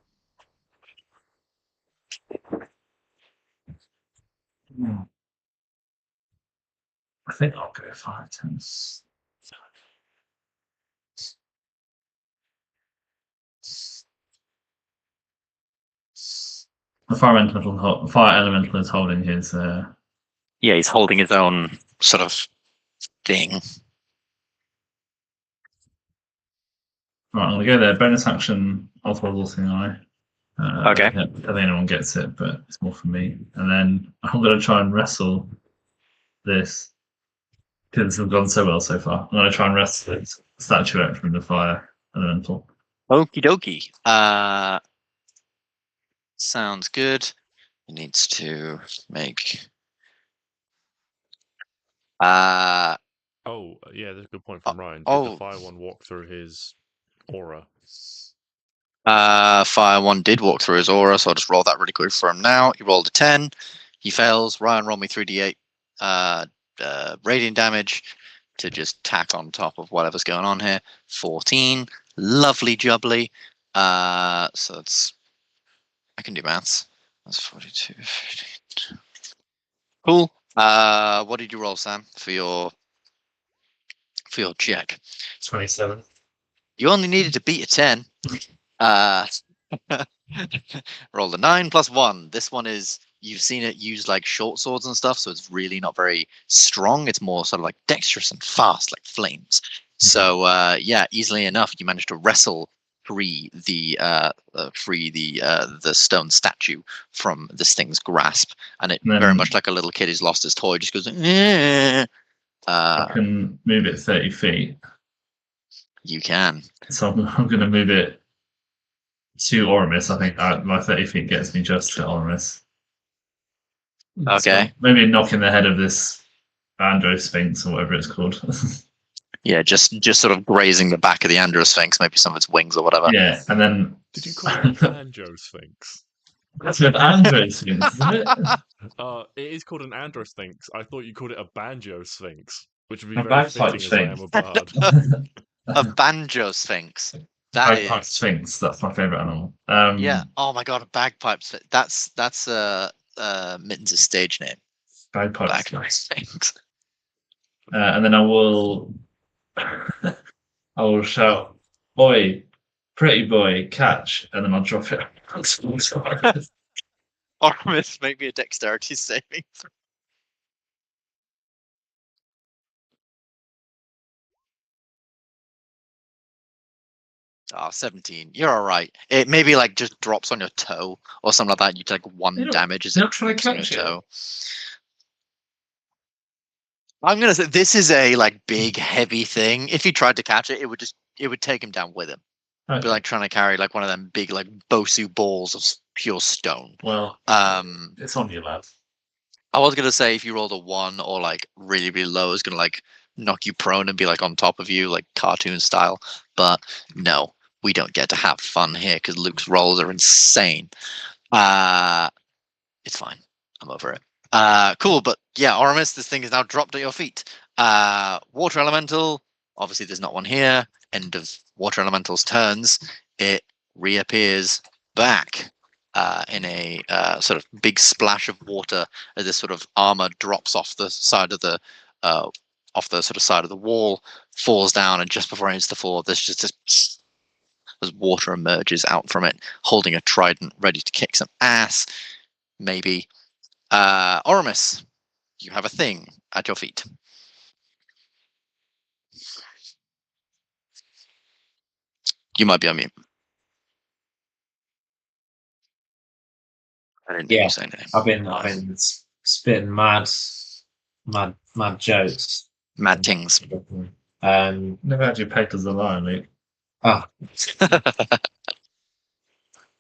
I think I'll go 5 10s. The fire elemental is holding his. Yeah, he's holding his own sort of thing. Right, I'm gonna go there. Bonus action, Oswald's thing eye. Okay. I don't think anyone gets it, but it's more for me. And then I'm gonna try and wrestle this because this has gone so well so far. I'm gonna try and wrestle this statue out from the fire elemental. Okie dokie. Sounds good. He needs to make. Oh, yeah, that's a good point from Ryan. Did oh. the fire one walk through his aura? Fire one did walk through his aura, so I'll just roll that really quick for him now. He rolled a 10. He fails. Ryan, roll me 3d8 radiant damage to just tack on top of whatever's going on here. 14. Lovely jubbly. So it's. I can do maths. That's 42. 15. Cool. What did you roll, Sam, for your check? 27. You only needed to beat a 10. Rolled a 9 plus 1. This one is, you've seen it use like short swords and stuff, so it's really not very strong. It's more sort of like dexterous and fast, like flames. So yeah, easily enough, you managed to wrestle free the stone statue from this thing's grasp, and it very much like a little kid who's lost his toy, just goes. I can move it 30 feet. You can. So I'm going to move it to Oramis. I think my 30 feet gets me just to Oramis. Okay. So maybe knocking the head of this Andro Sphinx or whatever it's called. Yeah, just sort of grazing the back of the Andro Sphinx, maybe some of its wings or whatever. Yeah, and then. Did you call it an Andro Sphinx? That's an Andro Sphinx, isn't it? It is called an Andro Sphinx. I thought you called it a Banjo Sphinx, which would be A very bagpipe fitting as I am a bard. A Banjo Sphinx. Bagpipe Sphinx. That's my favorite animal. Yeah. Oh my god, a bagpipe Sphinx. That's Mittens' stage name. Bagpipe Sphinx. And then I will shout, "Oi, pretty boy, catch!" And then I'll drop it. Oramis, make me a dexterity saving throw. Oh, 17. You're all right. It maybe like just drops on your toe or something like that. You take 1 damage as it try to drops on your catch it. toe. I'm gonna say this is a like big heavy thing. If he tried to catch it, it would take him down with him. It'd be like trying to carry like one of them big like Bosu balls of pure stone. Well, it's on you, lad. I was gonna say if you rolled a 1 or like really really low, it's gonna like knock you prone and be like on top of you, like cartoon style. But no, we don't get to have fun here because Luke's rolls are insane. It's fine. I'm over it. Cool, but yeah, Oramis, this thing is now dropped at your feet. Water elemental. Obviously, there's not one here. End of water elemental's turns. It reappears back in a sort of big splash of water as this sort of armor drops off the side of the sort of side of the wall, falls down, and just before it hits the floor, there's just this as water emerges out from it, holding a trident, ready to kick some ass. Maybe. Oramis, you have a thing at your feet. You might be on mute. I didn't hear you say anything. I've been spitting mad jokes. Mad tings. Never had you pegged as a lion, Luke. Oh,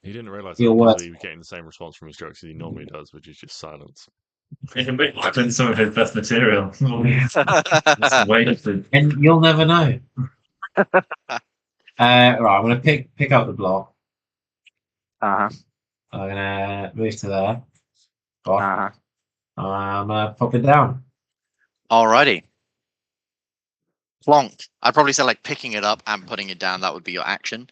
He didn't realise Your that words. he was getting the same response from his jokes as he normally does, which is just silence. It's been some of his best material. It's wasted. and you'll never know. Right, I'm gonna pick up the block. Uh-huh. I'm gonna move to there. Gosh. Uh-huh. I'm gonna pop it down. Alrighty. Plonk. I'd probably say like picking it up and putting it down, that would be your action.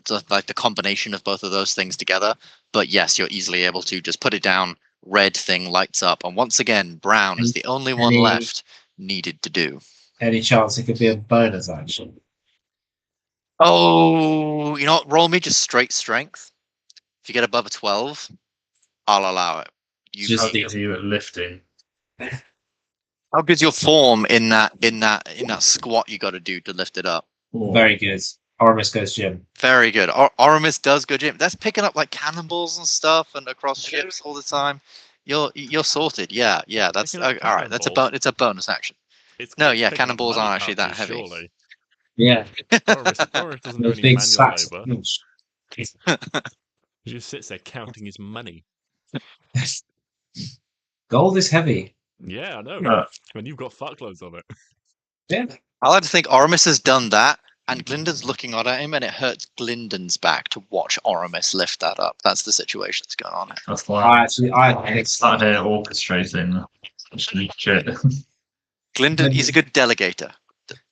Just like the combination of both of those things together. But yes, you're easily able to just put it down, red thing lights up, and once again, brown is the only one left needed to do. Any chance it could be a bonus action? Oh, you know what? Roll me just straight strength. If you get above a 12, I'll allow it. How good are you at lifting? How good's your form in that squat you got to do to lift it up? Very good. Oramis goes gym. Very good. Oramis does go gym. That's picking up like cannonballs and stuff and across ships all the time. You're sorted. Yeah. That's Picking up all right. That's it's a bonus action. It's No, called yeah, picking up cannonballs money aren't actually that pouches, heavy. Surely. Yeah. Oramis doesn't do Those any big manual sacks. labor. He just sits there counting his money. Gold is heavy. Yeah, I know. Uh, And you've got fuckloads of it. Yeah. I like to think Oramis has done that, and Glyndan's looking at him, and it hurts Glyndan's back to watch Oramis lift that up. That's the situation that's going on here. That's why I started here orchestrating. Actually, shit. Glyndan, he's a good delegator.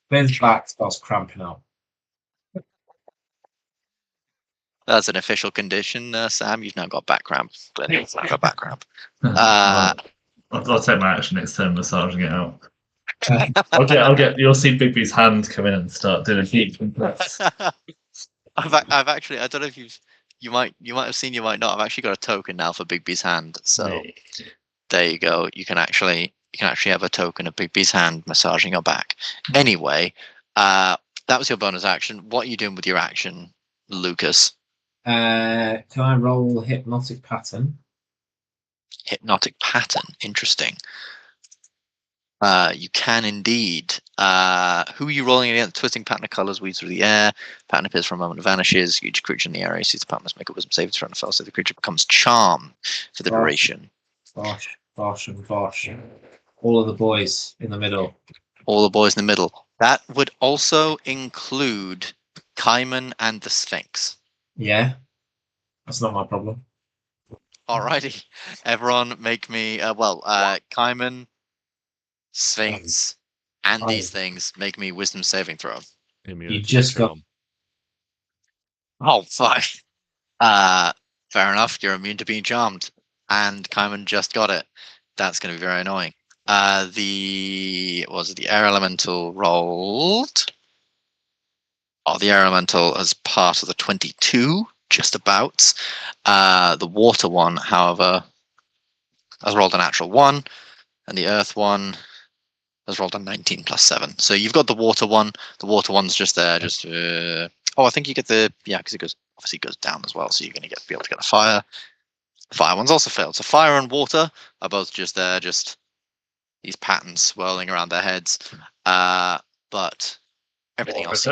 Ben's back starts cramping up. That's an official condition, Sam. You've now got back cramp. Glyndan's now got back cramp. I'll take my action next turn, massaging it out. I'll get. You'll see Bigby's hand come in and start doing a heat compress. I've actually. I don't know if you might have seen. You might not. I've actually got a token now for Bigby's hand. So there you go. You can actually have a token of Bigby's hand massaging your back. Anyway, that was your bonus action. What are you doing with your action, Lucas? Can I roll hypnotic pattern? Hypnotic pattern. Interesting. You can indeed. Who are you rolling against? Twisting pattern of colors weaves through the air. Pattern appears for a moment and vanishes. Each creature in the area sees the pattern must make a wisdom saving throw and fail, so the creature becomes charmed for the duration. Bosh. All of the boys in the middle. All the boys in the middle. That would also include Kaiman and the Sphinx. Yeah. That's not my problem. Alrighty. Everyone make me Kaiman, Sphinx, and these things make me wisdom saving throw. You just got. Oh, fuck. Fair enough. You're immune to being charmed, and Kaiman just got it. That's going to be very annoying. The air elemental rolled? Oh, the air elemental as part of the 22, just about. The water one, however, has rolled a natural 1, and the earth one has rolled a 19 plus 7. So you've got the water one. The water one's just there. I think you get because it goes down as well. So you're going to be able to get a fire. The fire one's also failed. So fire and water are both just there, just these patterns swirling around their heads. But everything else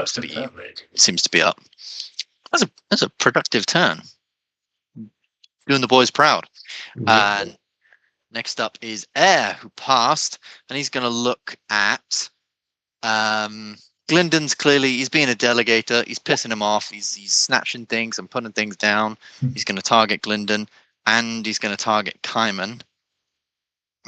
seems to be up. That's a productive turn. Doing the boys proud. And next up is Air, who passed, and he's going to look at Glyndan's. Clearly, he's being a delegator. He's pissing him off. He's snatching things and putting things down. He's going to target Glyndan, and he's going to target Kaiman.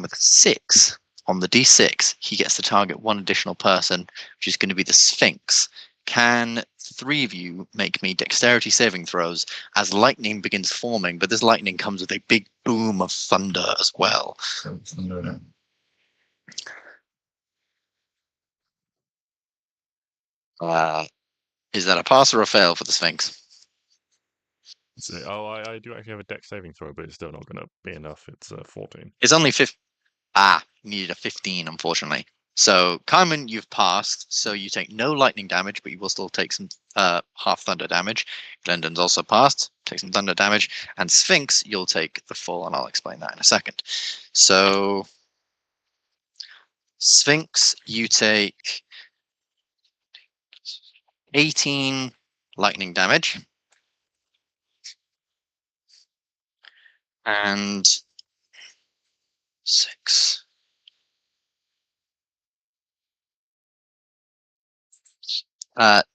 With 6 on the D6, he gets to target one additional person, which is going to be the Sphinx. Can 3 of you make me dexterity saving throws as lightning begins forming, but this lightning comes with a big boom of thunder as well. Is that a pass or a fail for the Sphinx? I do actually have a dex saving throw, but it's still not going to be enough. It's 14. It's only 15. You needed a 15, unfortunately. So, Kaiman, you've passed, so you take no lightning damage, but you will still take some half thunder damage. Glyndan's also passed, take some thunder damage. And Sphinx, you'll take the full, and I'll explain that in a second. So, Sphinx, you take 18 lightning damage. And 6.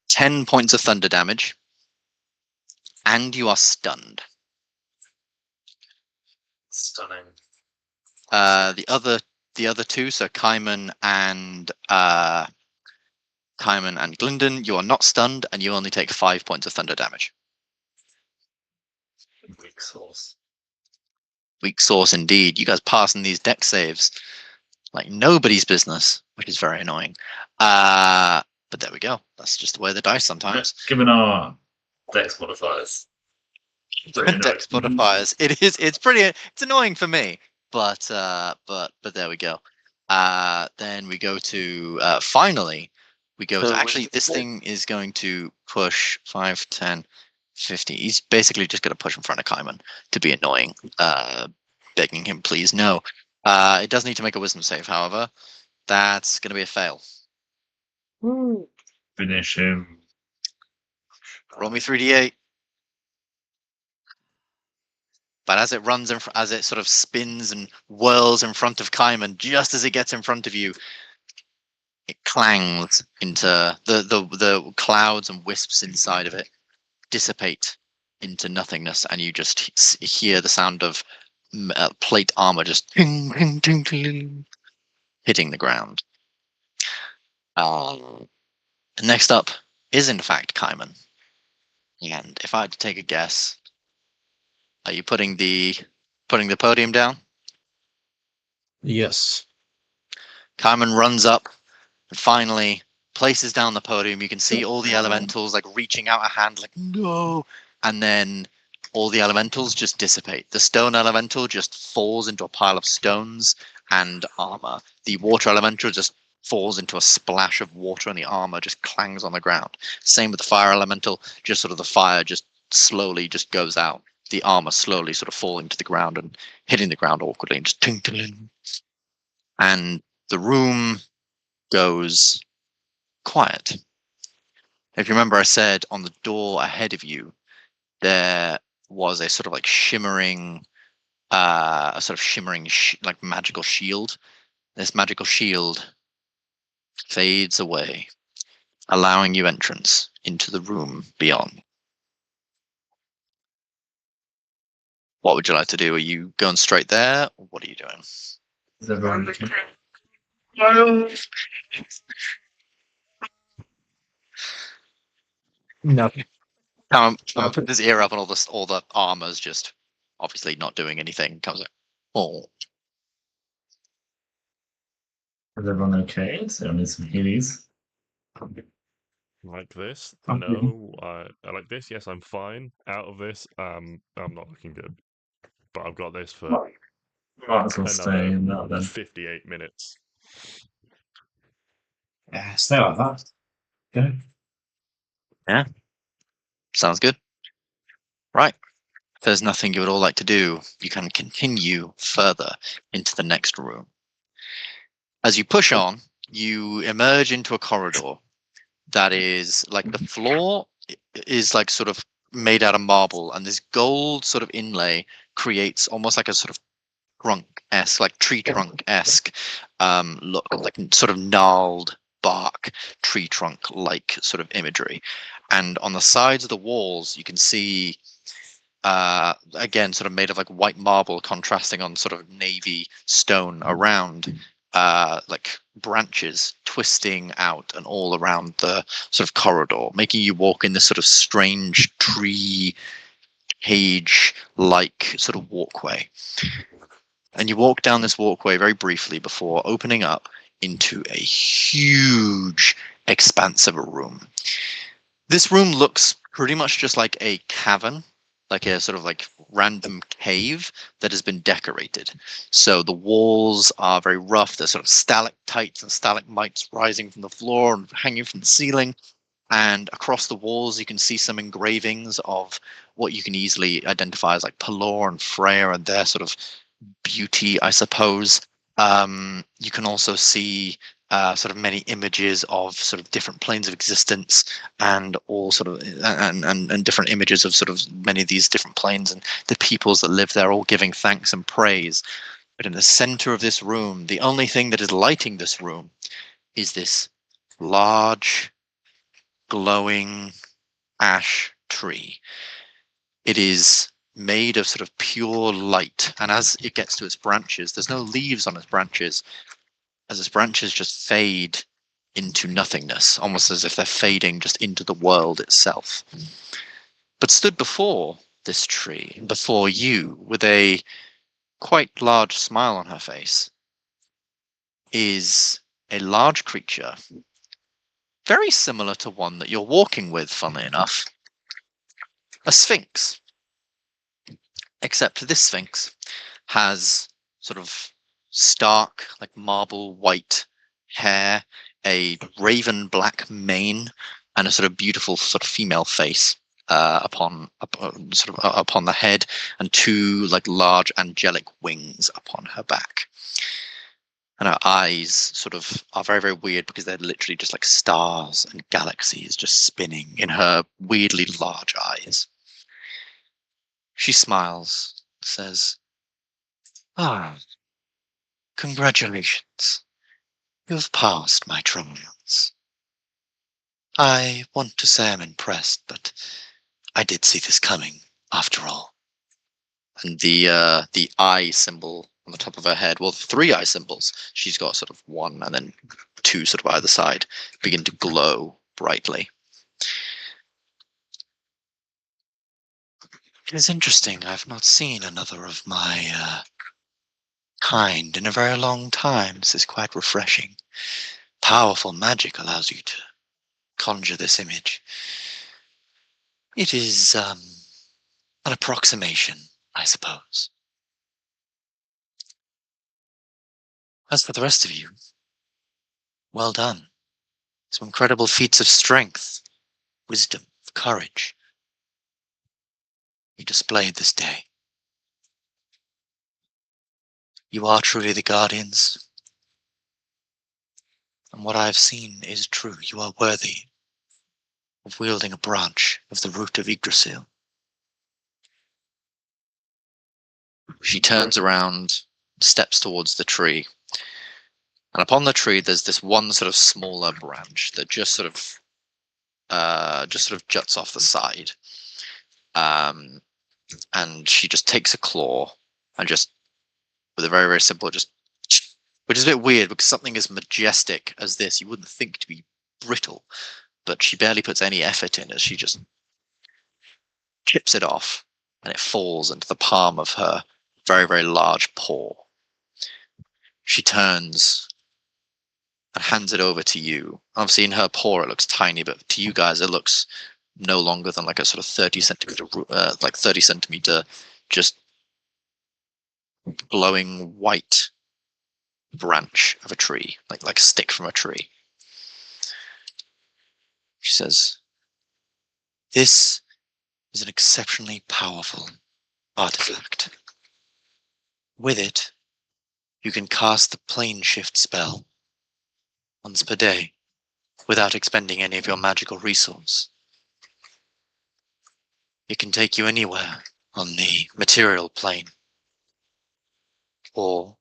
10 points of thunder damage. and you are stunned. Stunning. The other two, so Kaiman and Glyndan, you are not stunned, and you only take 5 points of thunder damage. Weak sauce. Weak sauce indeed. You guys passing these deck saves like nobody's business, which is very annoying. But there we go. That's just the way the dice sometimes. Given our dex modifiers. Dex modifiers. It's pretty. It's annoying for me, but there we go. Then we go to finally. We go to actually this thing is going to push 5, 10, 50. He's basically just going to push in front of Kaiman to be annoying, begging him please no. It does need to make a wisdom save, however. That's going to be a fail. Finish him. Roll me 3d8. But as it runs, as it sort of spins and whirls in front of Kaiman, just as it gets in front of you, it clangs into the clouds and wisps inside of it dissipate into nothingness, and you just hear the sound of plate armor just ting, ting, ting, ting, hitting the ground. Next up is in fact Kaiman, and if I had to take a guess, are you putting the podium down? Yes. Kaiman runs up and finally places down the podium. You can see all the elementals like reaching out a hand like no, and then all the elementals just dissipate. The stone elemental just falls into a pile of stones and armor. The water elemental just falls into a splash of water, and the armor just clangs on the ground. Same with the fire elemental, just sort of the fire just slowly just goes out. The armor slowly sort of falling to the ground and hitting the ground awkwardly and just tinkling. And the room goes quiet. If you remember, I said on the door ahead of you, there was a sort of like shimmering, like magical shield. This magical shield fades away, allowing you entrance into the room beyond. What would you like to do? Are you going straight there? Or what are you doing? Is everyone looking? No. Put his ear up, and all the armor's just obviously not doing anything. Comes like, oh. Is everyone okay? So I need some healies. Like this? I'm No. I like this. Yes, I'm fine. Out of this, I'm not looking good. But I've got this for Might as well stay in that then. 58 minutes. Yeah, stay like that. Go. Sounds good. Right. If there's nothing you would all like to do, you can continue further into the next room. As you push on, you emerge into a corridor that is like the floor is like sort of made out of marble, and this gold sort of inlay creates almost like a sort of trunk-esque, like tree trunk-esque look, like sort of gnarled bark, tree trunk-like sort of imagery. And on the sides of the walls, you can see, again, sort of made of like white marble, contrasting on sort of navy stone around, like branches twisting out and all around the sort of corridor, making you walk in this sort of strange tree cage-like sort of walkway. And you walk down this walkway very briefly before opening up into a huge expanse of a room. This room looks pretty much just like a cavern, like a sort of like random cave that has been decorated. So the walls are very rough. There's sort of stalactites and stalagmites rising from the floor and hanging from the ceiling. And across the walls, you can see some engravings of what you can easily identify as like Pelor and Freya and their sort of beauty, I suppose. You can also see sort of many images of sort of different planes of existence, and all sort of and different images of sort of many of these different planes and the peoples that live there, all giving thanks and praise. But in the center of this room, the only thing that is lighting this room is this large, glowing ash tree. It is made of sort of pure light, and as it gets to its branches, there's no leaves on its branches, as its branches just fade into nothingness, almost as if they're fading just into the world itself. But stood before this tree, before you, with a quite large smile on her face, is a large creature, very similar to one that you're walking with, funnily enough, a sphinx. Except this sphinx has sort of stark, like marble white hair, a raven black mane, and a sort of beautiful sort of female face upon the head, and two like large angelic wings upon her back. And her eyes sort of are very, very weird because they're literally just like stars and galaxies just spinning in her weirdly large eyes. She smiles, says, "Ah, congratulations. You have passed my trials. I want to say I'm impressed, but I did see this coming, after all." And the eye symbol on the top of her head, well, 3 eye symbols, she's got sort of 1 and then 2 sort of either side, begin to glow brightly. It is interesting. I've not seen another of my kind in a very long time. This is quite refreshing. Powerful magic allows you to conjure this image. It is an approximation, I suppose. As for the rest of you, well done. Some incredible feats of strength, wisdom, courage you displayed this day. You are truly the guardians, and what I have seen is true. You are worthy of wielding a branch of the root of Yggdrasil. She turns around, steps towards the tree, and upon the tree there's this one sort of smaller branch that just sort of juts off the side. And she just takes a claw and just, with a very, very simple, just, which is a bit weird because something as majestic as this you wouldn't think to be brittle, but she barely puts any effort in as she just chips it off, and it falls into the palm of her very, very large paw. She turns and hands it over to you. Obviously in her paw it looks tiny, but to you guys it looks no longer than like a sort of 30 centimeter just glowing white branch of a tree, like a stick from a tree. She says, "This is an exceptionally powerful artifact. With it, you can cast the plane shift spell once per day without expending any of your magical resource. It can take you anywhere on the material plane, or,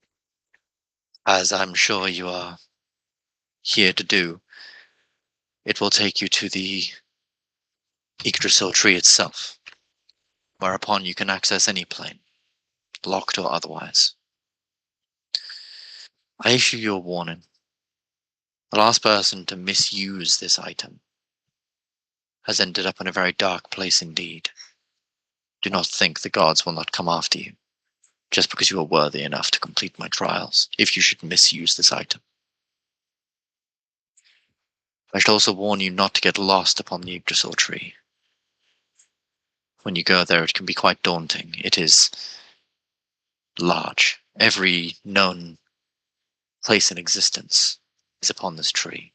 as I'm sure you are here to do, it will take you to the Yggdrasil tree itself, whereupon you can access any plane, locked or otherwise. I issue you a warning. The last person to misuse this item has ended up in a very dark place indeed. Do not think the gods will not come after you, just because you are worthy enough to complete my trials, if you should misuse this item. I should also warn you not to get lost upon the Yggdrasil tree. When you go there, it can be quite daunting. It is large. Every known place in existence is upon this tree.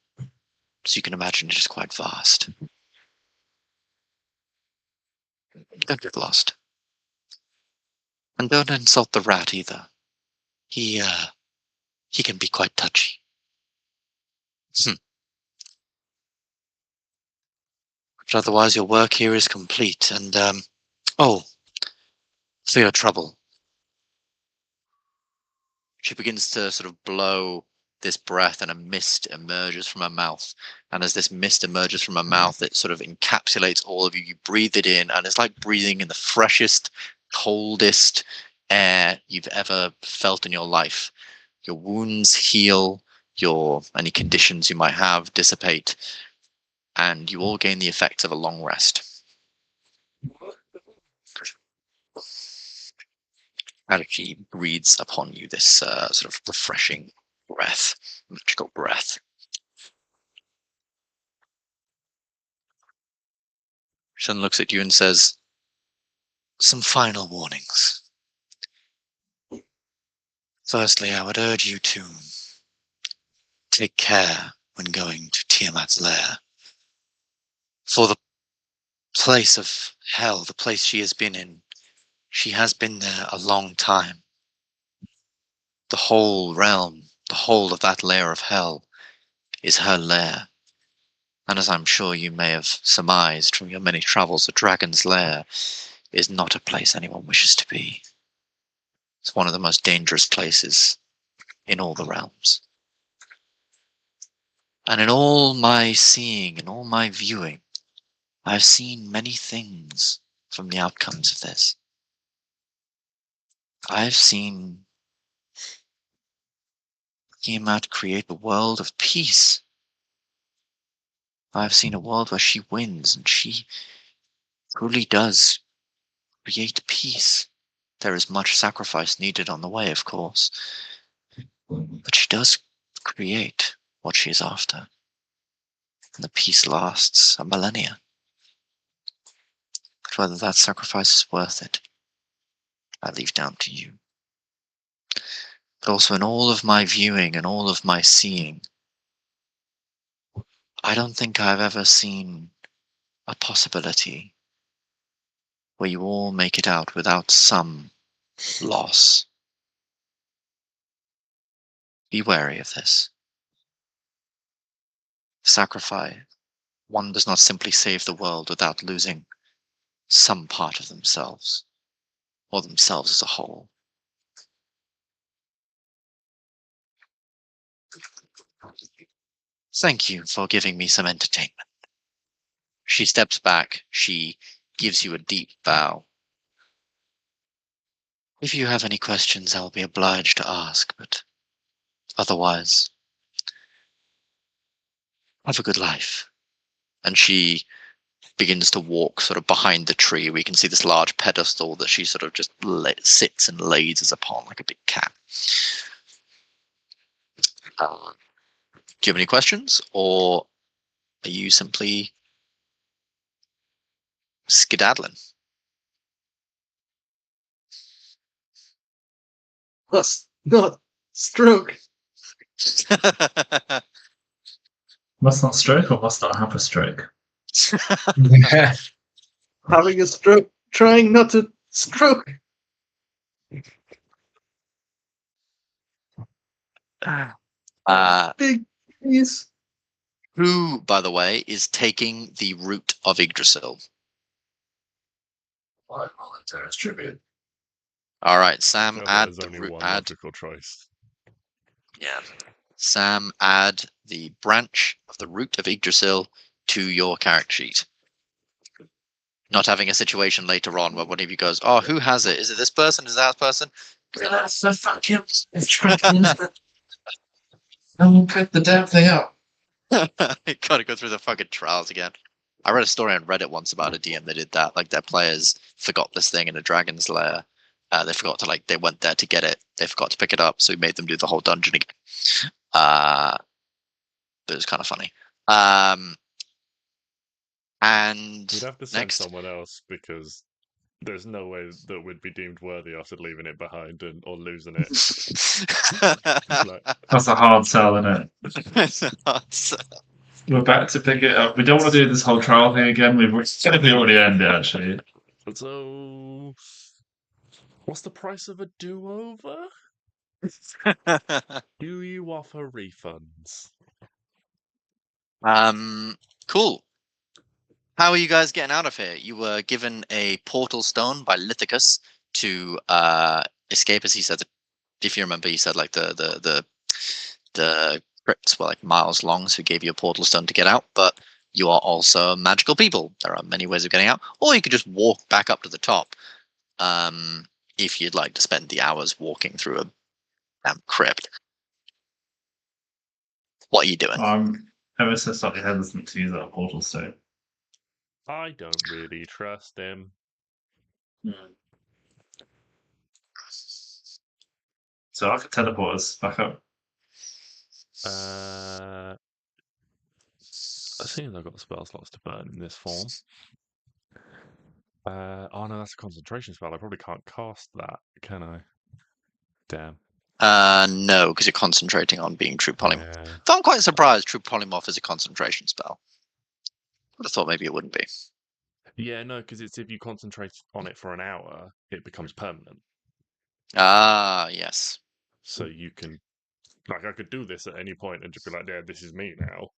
So you can imagine it is quite vast. Don't get lost. And don't insult the rat either. He can be quite touchy. But otherwise your work here is complete, and oh, for your trouble. She begins to sort of blow this breath, and a mist emerges from her mouth. And as this mist emerges from her mouth, it sort of encapsulates all of you. You breathe it in, and it's like breathing in the freshest, coldest air you've ever felt in your life. Your wounds heal, any conditions you might have dissipate, and you all gain the effects of a long rest. And she breathes upon you this sort of refreshing breath, magical breath. She then looks at you and says, some final warnings. Firstly, I would urge you to take care when going to Tiamat's lair. For the place of hell, the place she has been in, she has been there a long time. The whole realm, the whole of that lair of hell is her lair. And as I'm sure you may have surmised from your many travels, the Dragon's Lair is not a place anyone wishes to be. It's one of the most dangerous places in all the realms. And in all my seeing and all my viewing, I've seen many things from the outcomes of this. I've seen Tiamat create a world of peace. I've seen a world where she wins, and she truly does create peace. There is much sacrifice needed on the way, of course, but she does create what she is after. And the peace lasts a millennia. But whether that sacrifice is worth it, I leave down to you. But also in all of my viewing and all of my seeing, I don't think I've ever seen a possibility where you all make it out without some loss. Be wary of this. Sacrifice. One does not simply save the world without losing some part of themselves, or themselves as a whole. Thank you for giving me some entertainment. She steps back. She gives you a deep bow. If you have any questions, I'll be obliged to ask, but otherwise, have a good life. And she begins to walk sort of behind the tree. We can see this large pedestal that she sort of just sits and lazes upon like a big cat. Do you have any questions, or are you simply skedaddling? Plus, not stroke. Must not stroke or must not have a stroke? Having a stroke, trying not to stroke. Big piece. Who, by the way, is taking the route of Yggdrasil? I volunteer as tribute. All right, Sam, No, but add there's the only route. one Add, logical choice. yeah. Sam, add the branch of the root of Yggdrasil to your character sheet. Not having a situation later on where one of you goes, "Oh, who has it? Is it this person? Is it that person?" That's the fucking. I will pick the damn thing up. You gotta go through the fucking trials again. I read a story on Reddit once about a DM that did that. Like, their players forgot this thing in a dragon's lair. They forgot to, they went there to get it. They forgot to pick it up, so he made them do the whole dungeon again. But it was kind of funny. And We'd have to send next, someone else because there's no way that we'd be deemed worthy after leaving it behind or losing it. Like, That's a hard sell, isn't it? We're back to pick it up. We don't want to do this whole trial thing again. We've technically already ended, actually. so, what's the price of a do-over? Do you offer refunds? Cool. How are you guys getting out of here? You were given a portal stone by Lithicus to escape, as he said. If you remember, he said like the the crypts were like miles long, so it gave you a portal stone to get out, but you are also magical people. There are many ways of getting out, or you could just walk back up to the top if you'd like to spend the hours walking through a damn crypt. What are you doing? I'm ever so slightly hesitant to use that portal stone. I don't really trust him. So I could teleport us back up. As soon as I've got the spell slots to burn in this form. Oh no, that's a concentration spell. I probably can't cast that, can I? Damn. No, because you're concentrating on being true polymorph. Yeah. Though I'm quite surprised true polymorph is a concentration spell. Would have thought maybe it wouldn't be. Yeah, no, because it's if you concentrate on it for an hour, it becomes permanent. Ah, yes. So you can, like, I could do this at any point and just be like, yeah, this is me now.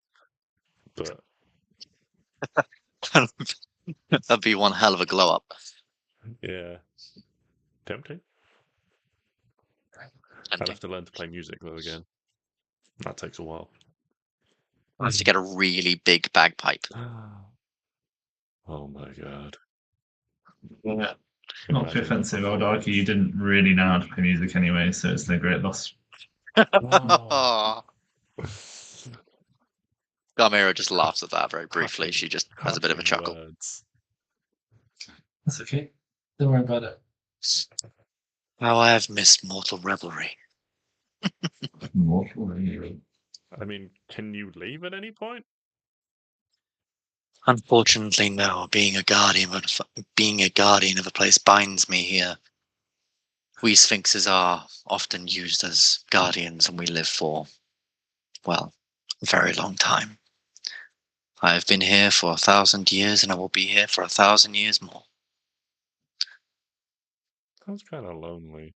But That'd be one hell of a glow up. yeah, tempting. I'd have to learn to play music though again. That takes a while. I have to get a really big bagpipe. Oh my god. Yeah. Not too offensive, I would argue you didn't really know how to play music anyway, so it's no great loss. Garmira just laughs at that very briefly. She just has a bit of a chuckle. Words. That's okay. Don't worry about it. How I have missed mortal revelry. Mortal revelry. I mean, can you leave at any point? Unfortunately, no. Being a guardian of a place binds me here. We sphinxes are often used as guardians, and we live for, well, a very long time. I have been here for 1,000 years, and I will be here for 1,000 years more. Sounds kind of lonely.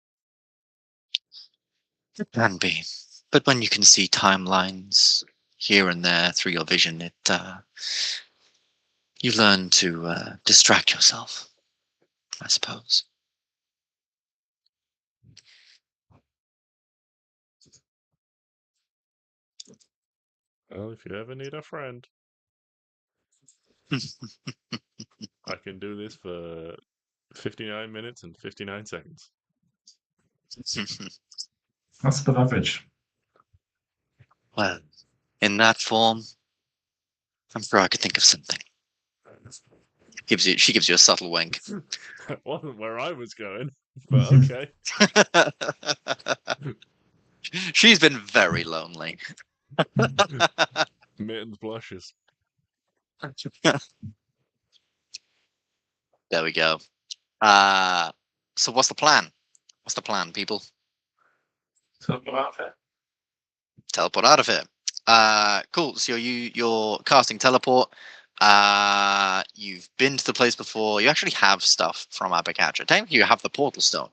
It can be, but when you can see timelines here and there through your vision, you learn to distract yourself, I suppose. Well, if you ever need a friend, I can do this for 59 minutes and 59 seconds. That's above average. Well, in that form, I'm sure I could think of something. She gives you a subtle wink. That wasn't where I was going, but okay. She's been very lonely. Mittens blushes. There we go. So what's the plan? What's the plan, people? Teleport out of it. Teleport out of here. Cool. So you're casting teleport. You've been to the place before. You actually have stuff from Abacatcha. Technically, you have the portal stone,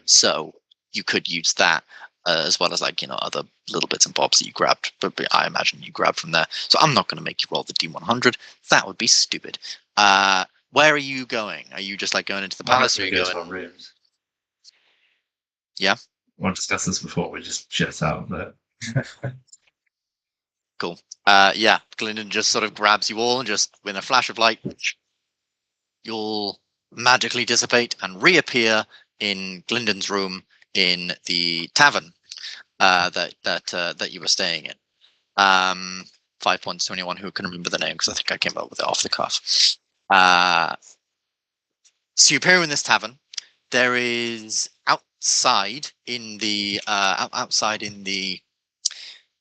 so you could use that as well as other little bits and bobs that you grabbed. But I imagine you grabbed from there. So I'm not going to make you roll the D100. That would be stupid. Where are you going? Are you just going into the palace, or are you going to our rooms? Yeah. We'll discuss this before we just jet out of there. Cool. Yeah, Glyndan just sort of grabs you all and just, with a flash of light, you'll magically dissipate and reappear in Glyndan's room in the tavern that you were staying in. 5 points to anyone who can remember the name, because I think I came up with it off the cuff. So you appear in this tavern. There is outside in the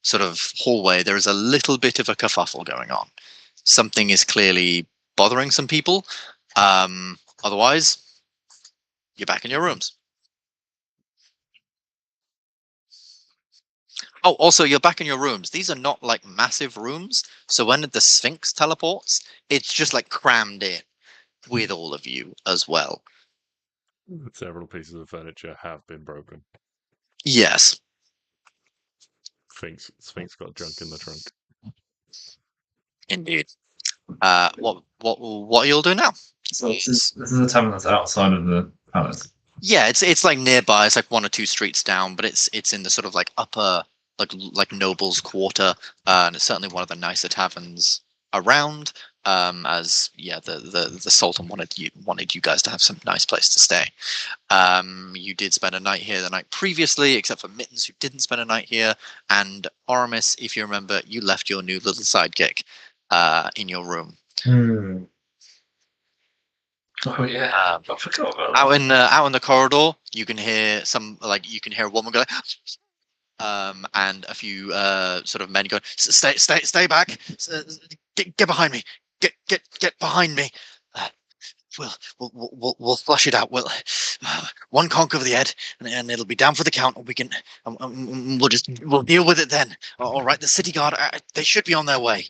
sort of hallway, there is a little bit of a kerfuffle going on. Something is clearly bothering some people. Otherwise, you're back in your rooms. Oh, also, you're back in your rooms. These are not massive rooms. So when the Sphinx teleports, it's just crammed in with all of you as well. Several pieces of furniture have been broken. Yes. Sphinx got junk in the trunk. Indeed. What are you all doing now? So this is a tavern that's outside of the palace. Yeah, it's like nearby. It's like 1 or 2 streets down, but it's in the sort of like upper like nobles quarter, and it's certainly one of the nicer taverns around. As yeah, the Sultan wanted you guys to have some nice place to stay. You did spend a night here the night previously, except for Mittens, who didn't spend a night here, and Oramis, if you remember, you left your new little sidekick in your room. Oh yeah, I forgot about Out in the corridor, you can hear a woman go, and a few sort of men go, stay back, get behind me, get behind me. We'll flush it out. One conk over the head, and it'll be down for the count. And we can, we'll deal with it then. All right, the city guard, they should be on their way.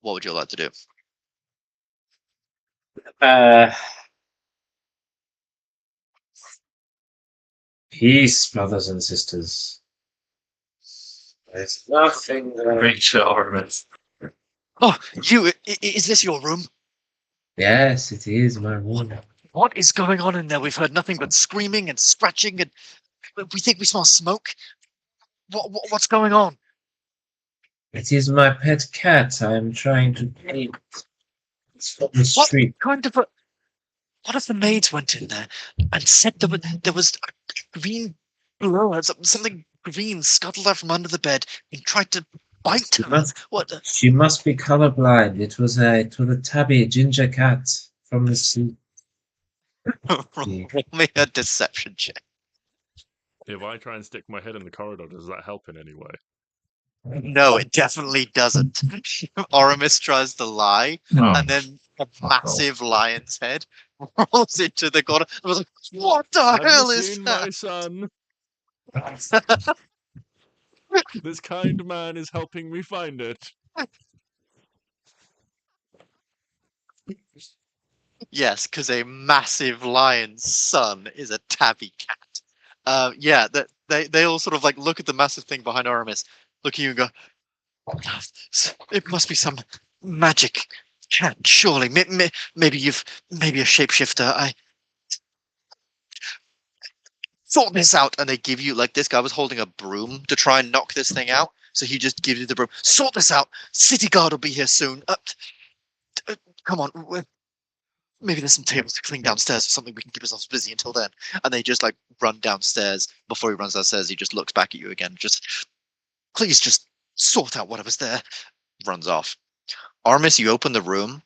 What would you like to do? Peace, brothers and sisters. There's nothing that Reach Oramis. Oh, is this your room? Yes, it is my room. What is going on in there? We've heard nothing but screaming and scratching, and we think we smell smoke. What's going on? It is my pet cat. I am trying to keep it from the street. What if the maids went in there and said there was a green blood, something green scuttled out from under the bed and tried to bite her? What? She must be colorblind. It was a tabby ginger cat from the sea. Roll me a deception check. If I try and stick my head in the corridor, does that help in any way? No, it definitely doesn't. Oramis tries to lie, and then a massive lion's head rolls into the corner. I was like, what the hell is seen that? my son? This kind man is helping me find it. Yes, because a massive lion's son is a tabby cat. Yeah, they all sort of like look at the massive thing behind Oramis, look at you and go, it must be some magic cat, surely. Maybe a shapeshifter. I thought this out, and they give you, like, this guy was holding a broom to try and knock this thing out, so he just gives you the broom. Sort this out. City guard will be here soon. Come on. Maybe there's some tables to clean downstairs or something. We can keep ourselves busy until then. And they just like run downstairs. Before he runs downstairs, he just looks back at you again. Please just sort out whatever's there. Runs off. Aramis, you open the room.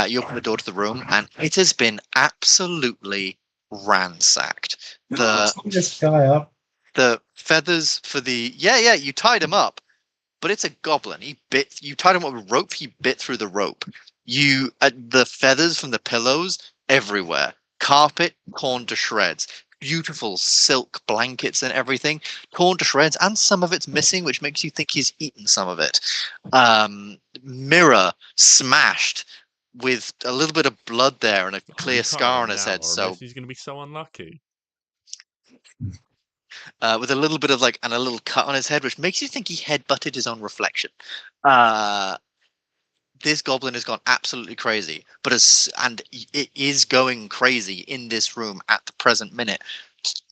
You open the door to the room, and it has been absolutely ransacked. This guy up. The feathers for the you tied him up, but it's a goblin. You tied him up with rope. He bit through the rope. The feathers from the pillows everywhere. Carpet torn to shreds. Beautiful silk blankets and everything torn to shreds, and some of it's missing, which makes you think he's eaten some of it. Mirror smashed with a little bit of blood there and a clear scar on his head. So he's going to be so unlucky. With a little bit of a little cut on his head, which makes you think he headbutted his own reflection. This goblin has gone absolutely crazy, and it is going crazy in this room at the present minute,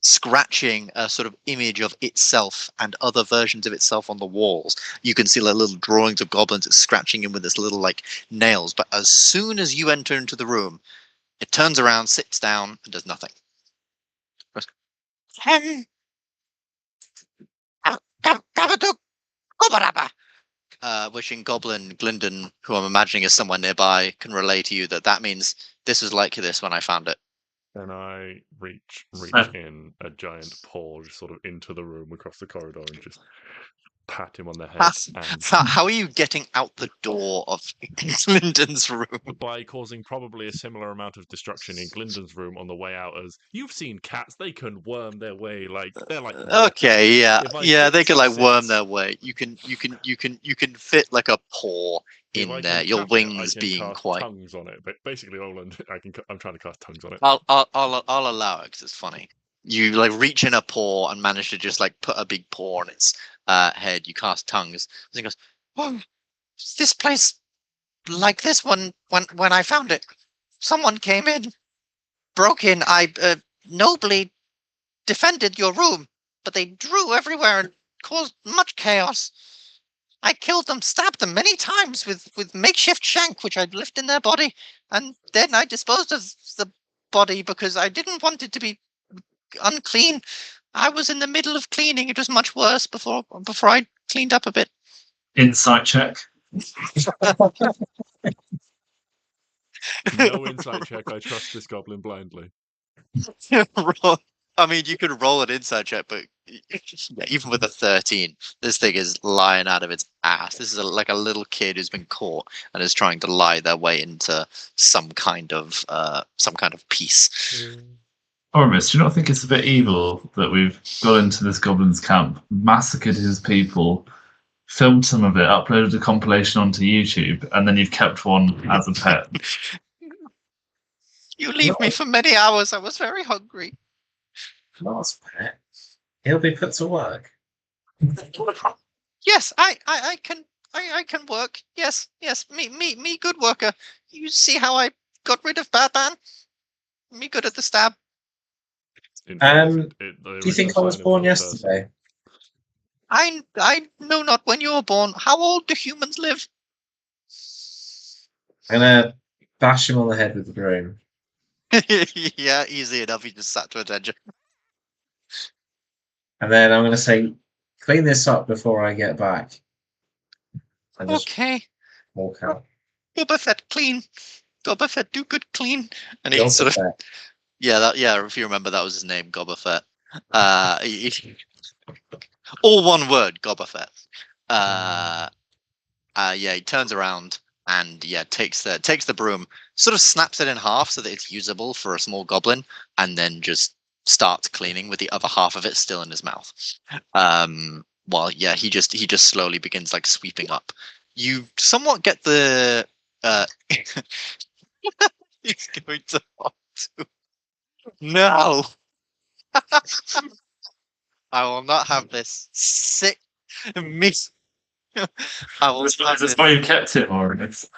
scratching a sort of image of itself and other versions of itself on the walls. You can see little drawings of goblins. It's scratching him with this little nails. But as soon as you enter into the room, it turns around, sits down, and does nothing. Which in Goblin, Glyndan, who I'm imagining is somewhere nearby, can relay to you that means this was like this when I found it. And I reach in a giant paw just sort of into the room across the corridor and just pat him on the head. How are you getting out the door of Glyndan's room? By causing probably a similar amount of destruction in Glyndan's room on the way out. As you've seen cats, they can worm their way they're like. Okay, yeah, they can worm their way. You can fit like a paw in there. Your wings being quite tongues on it, but basically I'm trying to cast tongues on it. I'll allow it because it's funny. You reach in a paw and manage to just put a big paw on its head. You cast tongues. And he goes, "Oh, this place like this one when I found it. Someone came in, broke in. I nobly defended your room, but they drew everywhere and caused much chaos. I killed them, stabbed them many times with makeshift shank, which I'd left in their body, and then I disposed of the body because I didn't want it to be unclean. I was in the middle of cleaning. It was much worse before I cleaned up a bit. Insight check. No insight check. I trust this goblin blindly. I mean, you could roll an inside check, but yeah, even with a 13, this thing is lying out of its ass. This is like a little kid who's been caught and is trying to lie their way into some kind of peace. Oramis, do you not think it's a bit evil that we've got into this goblin's camp, massacred his people, filmed some of it, uploaded a compilation onto YouTube, and then you've kept one as a pet? You leave me for many hours. I was very hungry. Not as a pet. He'll be put to work. Yes, I can work. Yes, me, good worker. You see how I got rid of Batman? Me good at the stab. Do you think I was born yesterday? I know not when you were born. How old do humans live? I'm gonna bash him on the head with the broom. Yeah, easy enough. He just sat to attention. And then I'm gonna say, clean this up before I get back. And just Okay. walk out. Boba Fett clean. Boba Fett do good clean. And he Boba sort of Fett. yeah, if you remember, that was his name, Boba Fett. All one word, Boba Fett. Yeah, he turns around and takes the broom, sort of snaps it in half so that it's usable for a small goblin, and then just starts cleaning with the other half of it still in his mouth. While he just slowly begins like sweeping up. You somewhat get the he's going to want to. No. I will not have this sick miss. I will have That's this. why you kept it, Oramis.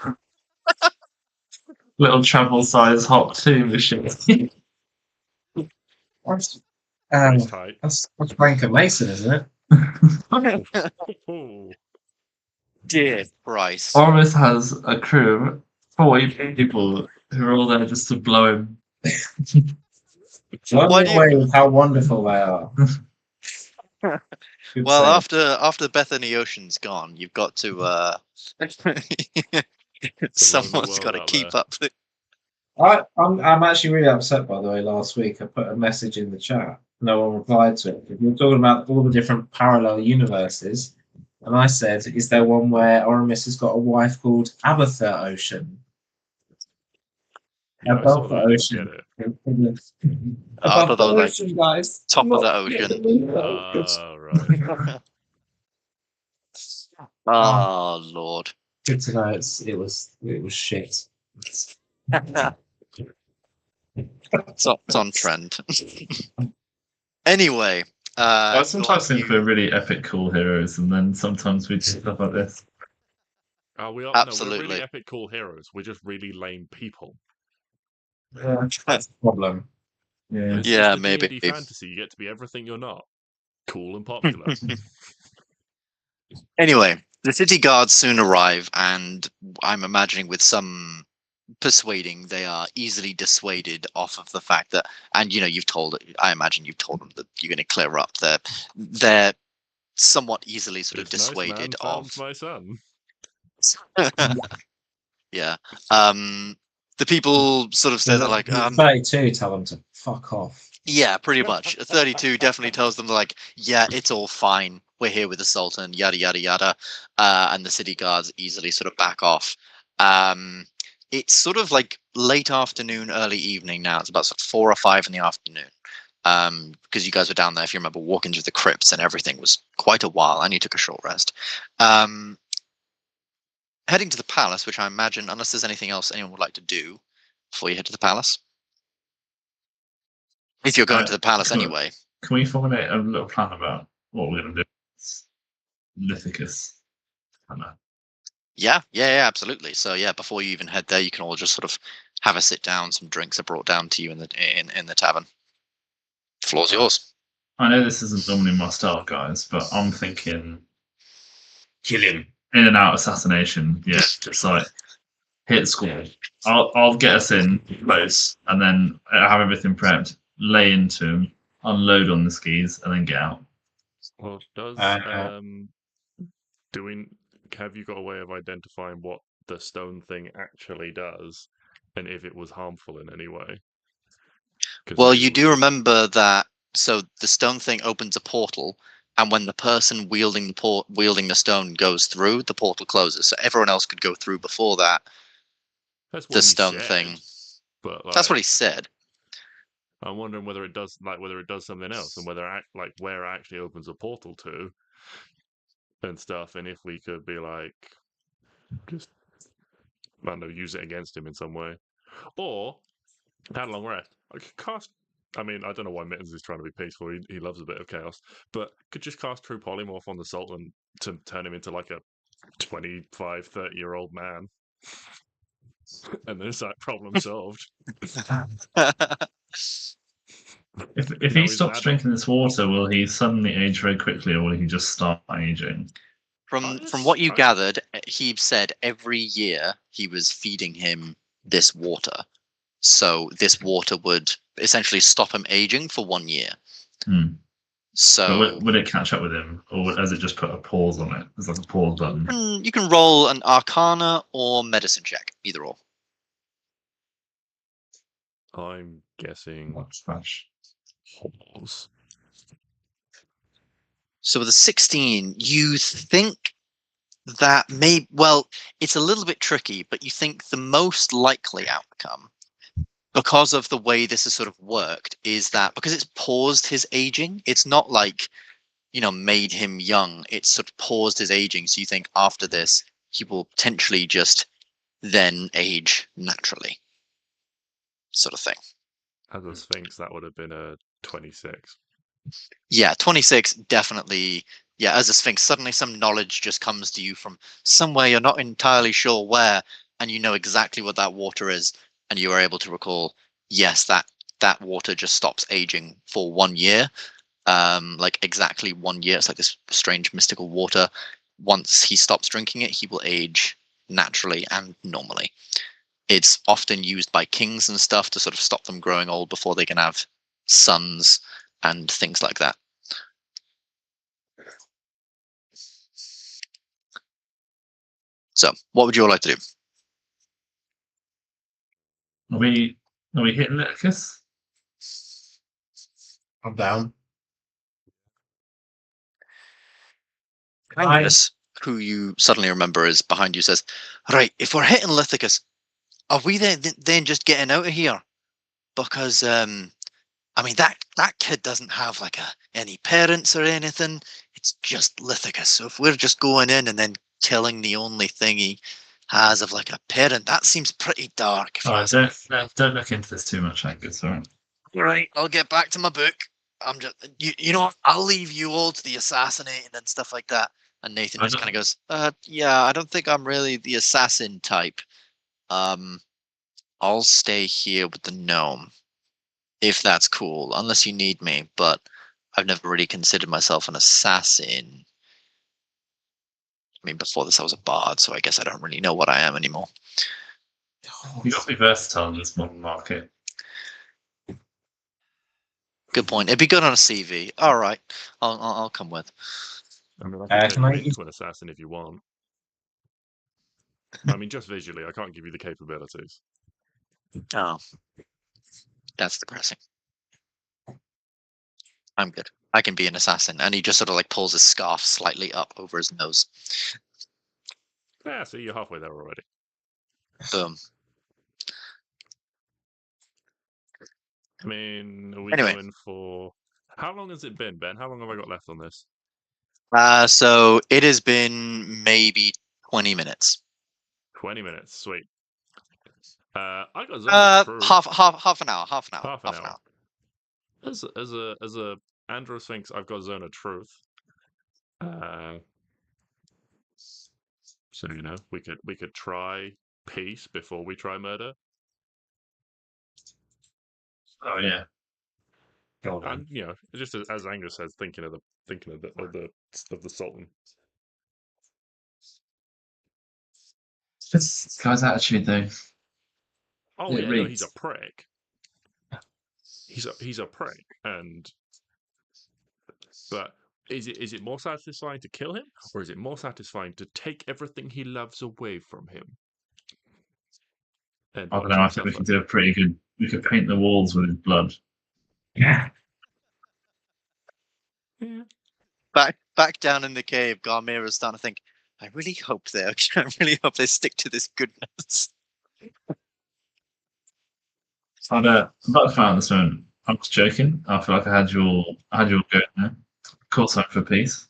Little travel size hop 2 machine. That's Tight. that's Frank and Mason, isn't it? Oh. Dear Christ. Oramis has a crew of 40 people who are all there just to blow him. Blow Why me do you- away with how wonderful they are. Good Well, save. after Bethany Ocean's gone, you've got to someone's got to out keep there. up. I'm actually really upset, by the way. Last week I put a message in the chat. No one replied to it. We were talking about all the different parallel universes, and I said, "Is there one where Oramis has got a wife called Abatha Ocean?" Yeah, Above the I don't ocean. get it. I Above thought the that was like ocean, guys. top of the Not ocean. below the ocean. Right. Oh Lord. Good to know. It was shit. It's on trend. Anyway, I sometimes Lord, think we're really epic, cool heroes, and then sometimes we do stuff like this. We are. No, we're Absolutely. really epic, cool heroes. We're just really lame people. That's the problem. Yeah. This Yeah, is the maybe. D&D fantasy. You get to be everything you're not. Cool and popular. Anyway, the city guards soon arrive, and I'm imagining with some persuading, they are easily dissuaded off of the fact that, and I imagine you've told them that you're going to clear up. They're somewhat easily sort of This nice man dissuaded found of. my son. Yeah. The people sort of say that like 32 tell them to fuck off. yeah, pretty much. 32 definitely tells them like, yeah, it's all fine. We're here with the Sultan, yada yada yada. And the city guards easily sort of back off. It's sort of like late afternoon, early evening now. It's about sort of 4 or 5 in the afternoon. Because you guys were down there, if you remember, walking through the crypts and everything was quite a while, and you took a short rest. Heading to the palace, which I imagine, unless there's anything else anyone would like to do before you head to the palace. If you're going to the palace cool. anyway. Can we formulate a little plan about what we're going to do? Lithicus. Yeah, absolutely. So yeah, before you even head there, you can all just sort of have a sit down. Some drinks are brought down to you in the tavern. Floor's yours. I know this isn't normally my style, guys, but I'm thinking kill him. In and out assassination. Yeah, just like hit squad. I'll get us in close and then have everything prepped, lay into him, unload on the skis, and then get out. Well, does have you got a way of identifying what the stone thing actually does, and if it was harmful in any way? Well, you do remember that. So the stone thing opens a portal, and when the person wielding the stone goes through, the portal closes. So everyone else could go through before that. That's what The he stone said, thing. But That's what he said. I'm wondering whether it does something else, and where it actually opens a portal to, and stuff. And if we could be like, just I don't know, use it against him in some way, or had a long rest. I could cast. I mean, I don't know why Mittens is trying to be peaceful. He loves a bit of chaos, but could just cast True Polymorph on the Sultan to turn him into like a 25, 30-year-old man. And there's that problem solved. If he stops drinking this water, will he suddenly age very quickly, or will he just start aging? From what you gathered, he said every year he was feeding him this water. So this water would essentially stop him aging for 1 year. So but would it catch up with him, or has it just put a pause on it? There's like a pause button. You can roll an Arcana or Medicine check, either or. I'm guessing Smash. pause. So with a 16, you think that it's a little bit tricky, but you think the most likely outcome, because of the way this has sort of worked, is that because it's paused his aging, it's not like, made him young. It's sort of paused his aging. So you think after this, he will potentially just then age naturally, sort of thing. As a Sphinx, that would have been a 26. Yeah, 26 definitely. Yeah, as a Sphinx, suddenly some knowledge just comes to you from somewhere you're not entirely sure where, and you know exactly what that water is, and you are able to recall, yes, that water just stops aging for 1 year. Like exactly 1 year. It's like this strange mystical water. Once he stops drinking it, he will age naturally and normally. It's often used by kings and stuff to sort of stop them growing old before they can have sons and things like that. So, what would you all like to do? Are we hitting Leticus? I'm down. Angus, who you suddenly remember is behind you, says, "Right, if we're hitting Lithicus, are we then just getting out of here? Because I mean that kid doesn't have like any parents or anything. It's just Lithicus. So if we're just going in and then killing the only thing he has of like a parent, that seems pretty dark." Don't look into this too much, Angus. All right. Right, I'll get back to my book. I'm just, you know what? I'll leave you all to the assassinating and stuff like that. And Nathan just kind of goes, yeah, I don't think I'm really the assassin type. I'll stay here with the gnome, if that's cool, unless you need me. But I've never really considered myself an assassin. I mean, before this I was a bard, so I guess I don't really know what I am anymore. You got to be versatile in this modern market. Good point. It'd be good on a CV. All right, I'll come with. I mean, I can can I turn you into an assassin if you want. I mean, just visually, I can't give you the capabilities. Oh, that's depressing. I'm good. I can be an assassin. And he just sort of like pulls his scarf slightly up over his nose. Yeah, see, you're halfway there already. Boom. I mean, are we Anyway. going for... How long has it been, Ben? How long have I got left on this? So it has been maybe 20 minutes. 20 minutes, sweet. I got Zone Truth. Half an hour. Half an hour. Half an hour. As a Androsphinx, I've got Zone of Truth. So we could try peace before we try murder. Oh yeah. Go on, And just as Angus says, thinking of the Sultan. This guy's attitude, though. Oh It yeah, no, he's a reeks. prick. He's a prick, but is it more satisfying to kill him, or is it more satisfying to take everything he loves away from him? And I don't watch know. him I think we suffer? could do a pretty good. We could paint the walls with his blood. Yeah. Yeah. Back down in the cave, Garmir is starting to think, I really hope they stick to this goodness. I'm not a fan at this moment. I'm just joking. I feel like I had your go there. Caught something for peace.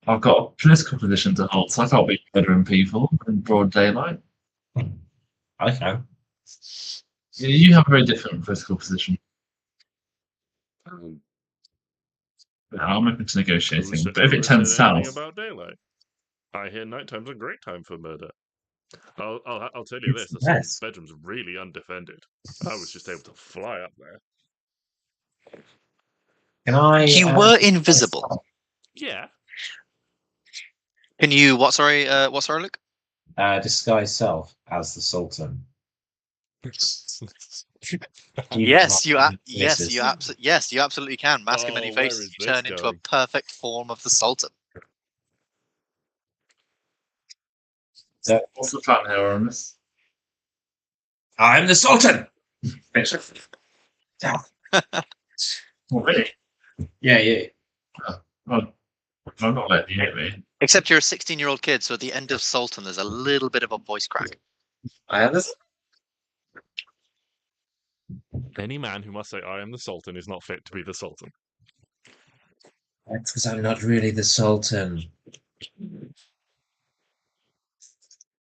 I've got a political position to hold, so I can't be murdering people in broad daylight. I can. You have a very different political position. I'm open to negotiating, but if it turns said anything south, about daylight? I hear nighttime's a great time for murder. I'll tell you It's this: the the Sultan's best. bedroom's really undefended. I was just able to fly up there. Can I? You were invisible. Yeah. Can you what sorry, Luke? Disguise self as the Sultan. Yes, you Faces. absolutely can. Mask of many Oh, where faces. is You this turn into a going? perfect form of the Sultan. so what's the plan here, Oramis? I'm the Sultan. Oh, really? Yeah. Well, I'm not letting you hit me. Except you're a 16-year-old kid, so at the end of Sultan, there's a little bit of a voice crack. I have this. Any man who must say "I am the Sultan" is not fit to be the Sultan. That's because I'm not really the Sultan.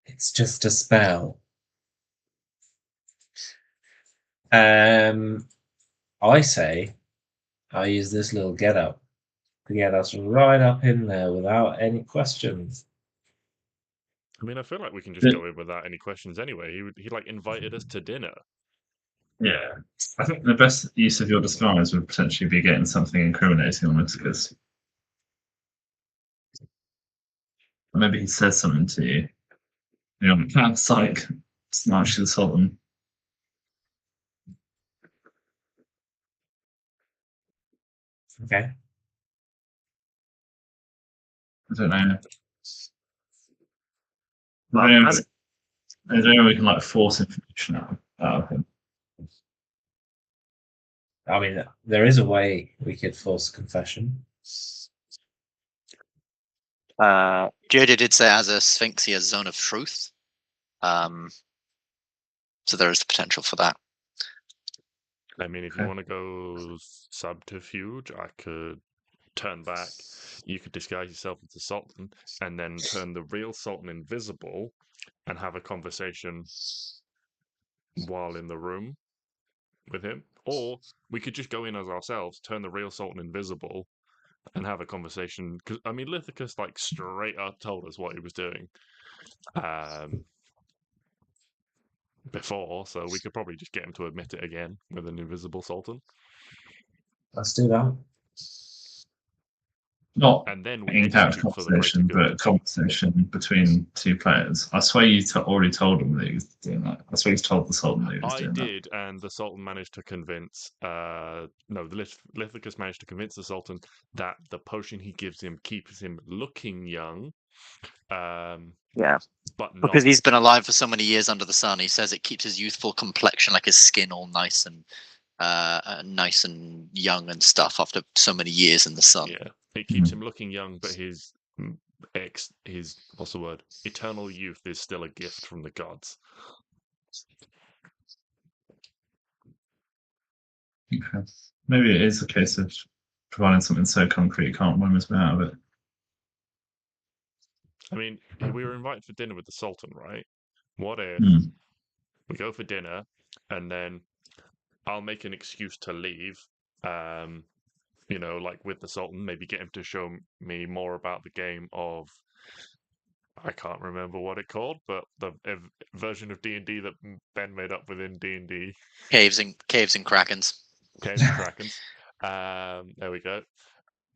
It's just a spell. I say I use this little get up to get us right up in there without any questions. I mean, I feel like we can just go in without any questions anyway. He like invited us to dinner. Yeah, I think the best use of your disguise would potentially be getting something incriminating on us, because maybe he says something to you. That's like it's not actually the Sultan. Okay. I don't know. I don't know. We can like force information out of him. I mean, there is a way we could force confession. Joda did say as a Sphinx, he has zone of truth. So there is the potential for that. I mean, if you want to go subterfuge, I could turn back. You could disguise yourself as the Sultan and then turn the real Sultan invisible and have a conversation while in the room with him. Or we could just go in as ourselves, turn the real Sultan invisible, and have a conversation. Because I mean, Lithicus like straight up told us what he was doing before, so we could probably just get him to admit it again with an invisible Sultan. Let's do that. Not And then we in-character execute for the greater conversation, good. but conversation between two players. I swear you already told him that he was doing that. I swear he's told the Sultan that he was I doing did, and the Sultan managed to convince. The Lithicus managed to convince the Sultan that the potion he gives him keeps him looking young. Yeah. But not Because he's been alive for so many years under the sun, he says it keeps his youthful complexion, like his skin, all nice and young and stuff after so many years in the sun. Yeah, it keeps him looking young, but his what's the word? Eternal youth is still a gift from the gods. Okay. Maybe it is a case of providing something so concrete you can't worm his way out of it. I mean, we were invited for dinner with the Sultan, right? What if we go for dinner and then I'll make an excuse to leave, like with the Sultan, maybe get him to show me more about the game of, I can't remember what it called, but the version of D&D that Ben made up within D&D. Caves and Krakens. Caves and Krakens. There we go.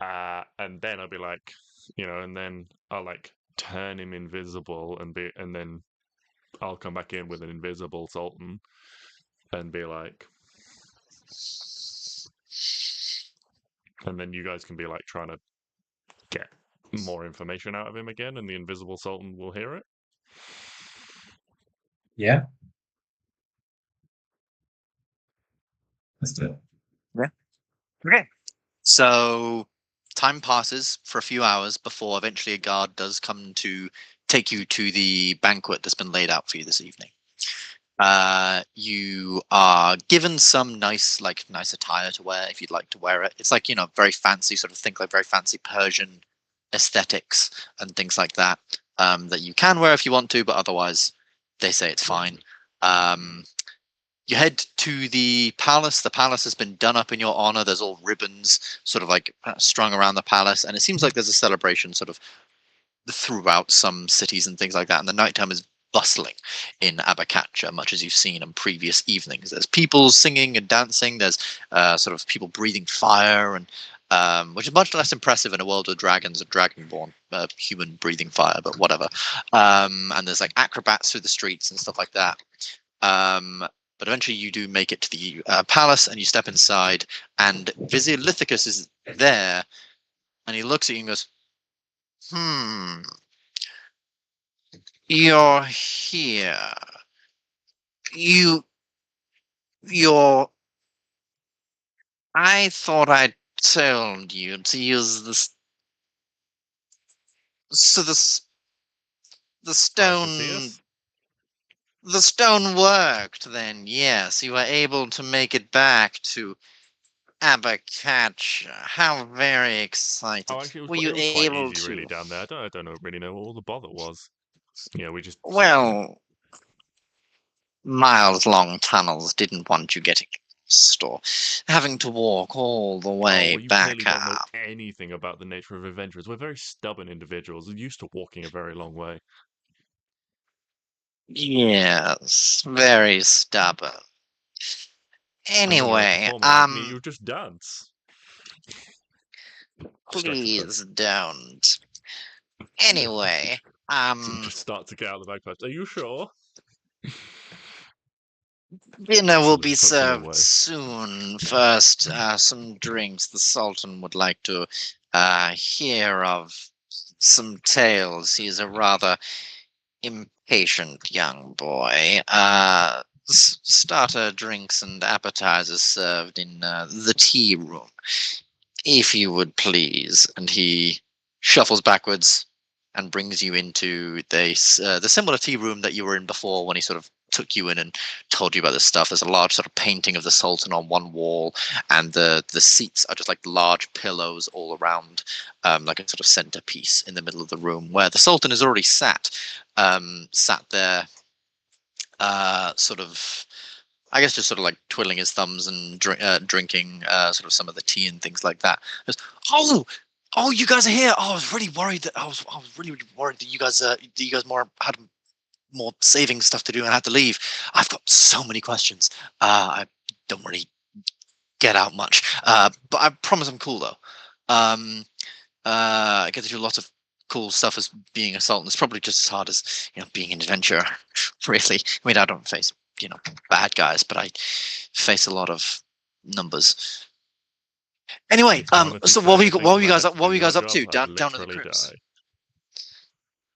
And then I'll be like, and then I'll like turn him invisible and then I'll come back in with an invisible Sultan and be like, and then you guys can be like trying to get more information out of him again, and the invisible Sultan will hear it. Yeah. Let's do it. Okay. So time passes for a few hours before eventually a guard does come to take you to the banquet that's been laid out for you this evening. You are given some nice attire to wear if you'd like to wear it. It's like, very fancy, sort of think like very fancy Persian aesthetics and things like that, that you can wear if you want to, but otherwise they say it's fine. You head to the palace. The palace has been done up in your honor. There's all ribbons sort of like strung around the palace, and it seems like there's a celebration sort of throughout some cities and things like that. And the nighttime is bustling in Abakacha, much as you've seen in previous evenings. There's people singing and dancing. There's sort of people breathing fire, and which is much less impressive in a world of dragons and dragonborn, human breathing fire, but whatever. And there's like acrobats through the streets and stuff like that. But eventually you do make it to the palace, and you step inside, and Vizier Lithicus is there, and he looks at you and goes, You're here. I thought I told you to use this. So the stone. The stone worked then, yes. You were able to make it back to Abakacha. How very exciting. Oh, actually, were you it was able quite easy, to? really, down there. I don't really know what all the bother was. Yeah, we just... Well, miles-long tunnels didn't want you getting lost or having to walk all the way you back clearly don't know up. anything about the nature of adventurers. We're very stubborn individuals, used to walking a very long way. Yes, very stubborn. Anyway, you just dance. Please don't. Anyway, just start to get out of the bagpipes. Are you sure? Dinner will be served soon. First, some drinks. The Sultan would like to hear of some tales. He's a rather impatient young boy. Starter drinks and appetizers served in the tea room, if you would please. And he shuffles backwards and brings you into the similar tea room that you were in before when he sort of took you in and told you about this stuff. There's a large sort of painting of the Sultan on one wall, and the seats are just like large pillows all around, like a sort of centerpiece in the middle of the room where the Sultan has already sat there, sort of, I guess, just sort of like twiddling his thumbs and drinking sort of some of the tea and things like that. Just, oh, you guys are here. Oh, I was really worried that I was really worried that you guys had more saving stuff to do and had to leave. I've got so many questions. I don't really get out much, but I promise I'm cool though. I get to do lots of cool stuff as being a Sultan. It's probably just as hard as being an adventurer. Really, I mean, I don't face bad guys, but I face a lot of numbers. Anyway, so what were you guys up to down in the crypts?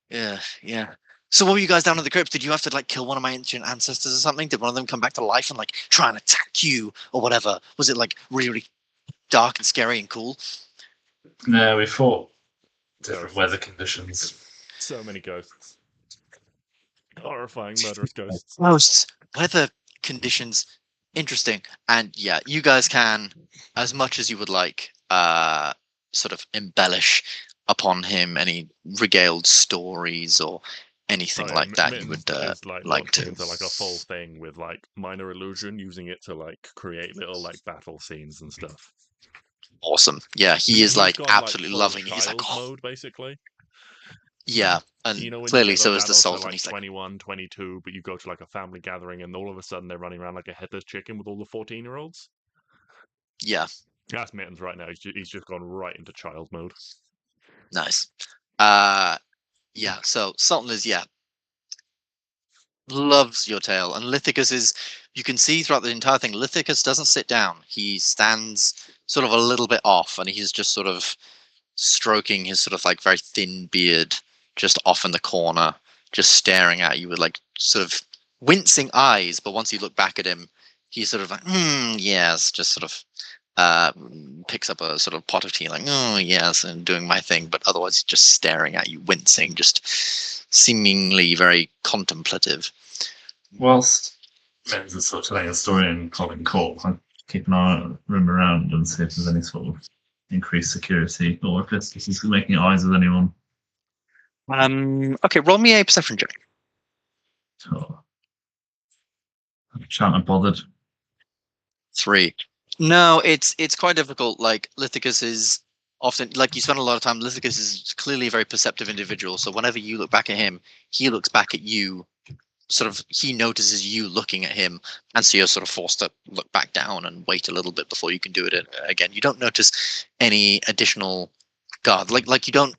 Yeah. So what were you guys down in the crypts? Did you have to like kill one of my ancient ancestors or something? Did one of them come back to life and like try and attack you or whatever? Was it like really, really dark and scary and cool? No, we fought different weather conditions. So many ghosts. Horrifying, murderous ghosts. Ghosts, weather conditions, interesting. And yeah, you guys can, as much as you would like, sort of embellish upon him any regaled stories or anything like that. Mittens you would like to. Into like a full thing with like minor illusion, using it to like create little like battle scenes and stuff. Awesome. Yeah, he is like absolutely loving it. He's like, mode basically. Yeah, and clearly so is the Sultan. Like he's 21, 22, but you go to like a family gathering and all of a sudden they're running around like a headless chicken with all the 14-year-olds. Yeah, That's Mittens right now. He's just gone right into child mode. nice. Yeah, so Sultan is, loves your tale. And Lithicus is, you can see throughout the entire thing, Lithicus doesn't sit down. He stands sort of a little bit off, and he's just sort of stroking his sort of like very thin beard just off in the corner, just staring at you with like sort of wincing eyes. But once you look back at him, he's sort of like, yes, just sort of picks up a sort of pot of tea, like, oh yes, and doing my thing, but otherwise just staring at you, wincing, just seemingly very contemplative. Whilst Mittens is sort of telling a story and calling court, I keep an eye on room around and see if there's any sort of increased security or if this is making eyes with anyone. Okay, roll me a perception check. So, shan't have bothered. 3. No, it's quite difficult. Like Lithicus is often, like, you spend a lot of time. Lithicus is clearly a very perceptive individual. So whenever you look back at him, he looks back at you. Sort of, he notices you looking at him, and so you're sort of forced to look back down and wait a little bit before you can do it again. You don't notice any additional guard, like you don't,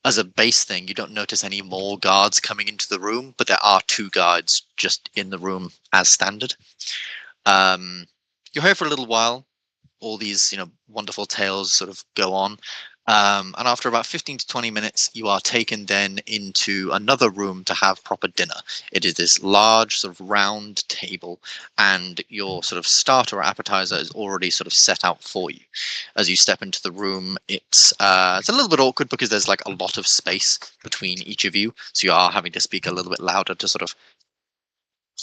as a base thing, you don't notice any more guards coming into the room, but there are 2 guards just in the room as standard. You're here for a little while. All these, wonderful tales sort of go on. And after about 15 to 20 minutes, you are taken then into another room to have proper dinner. It is this large sort of round table, and your sort of starter or appetizer is already sort of set out for you. As you step into the room, it's a little bit awkward because there's like a lot of space between each of you, so you are having to speak a little bit louder to sort of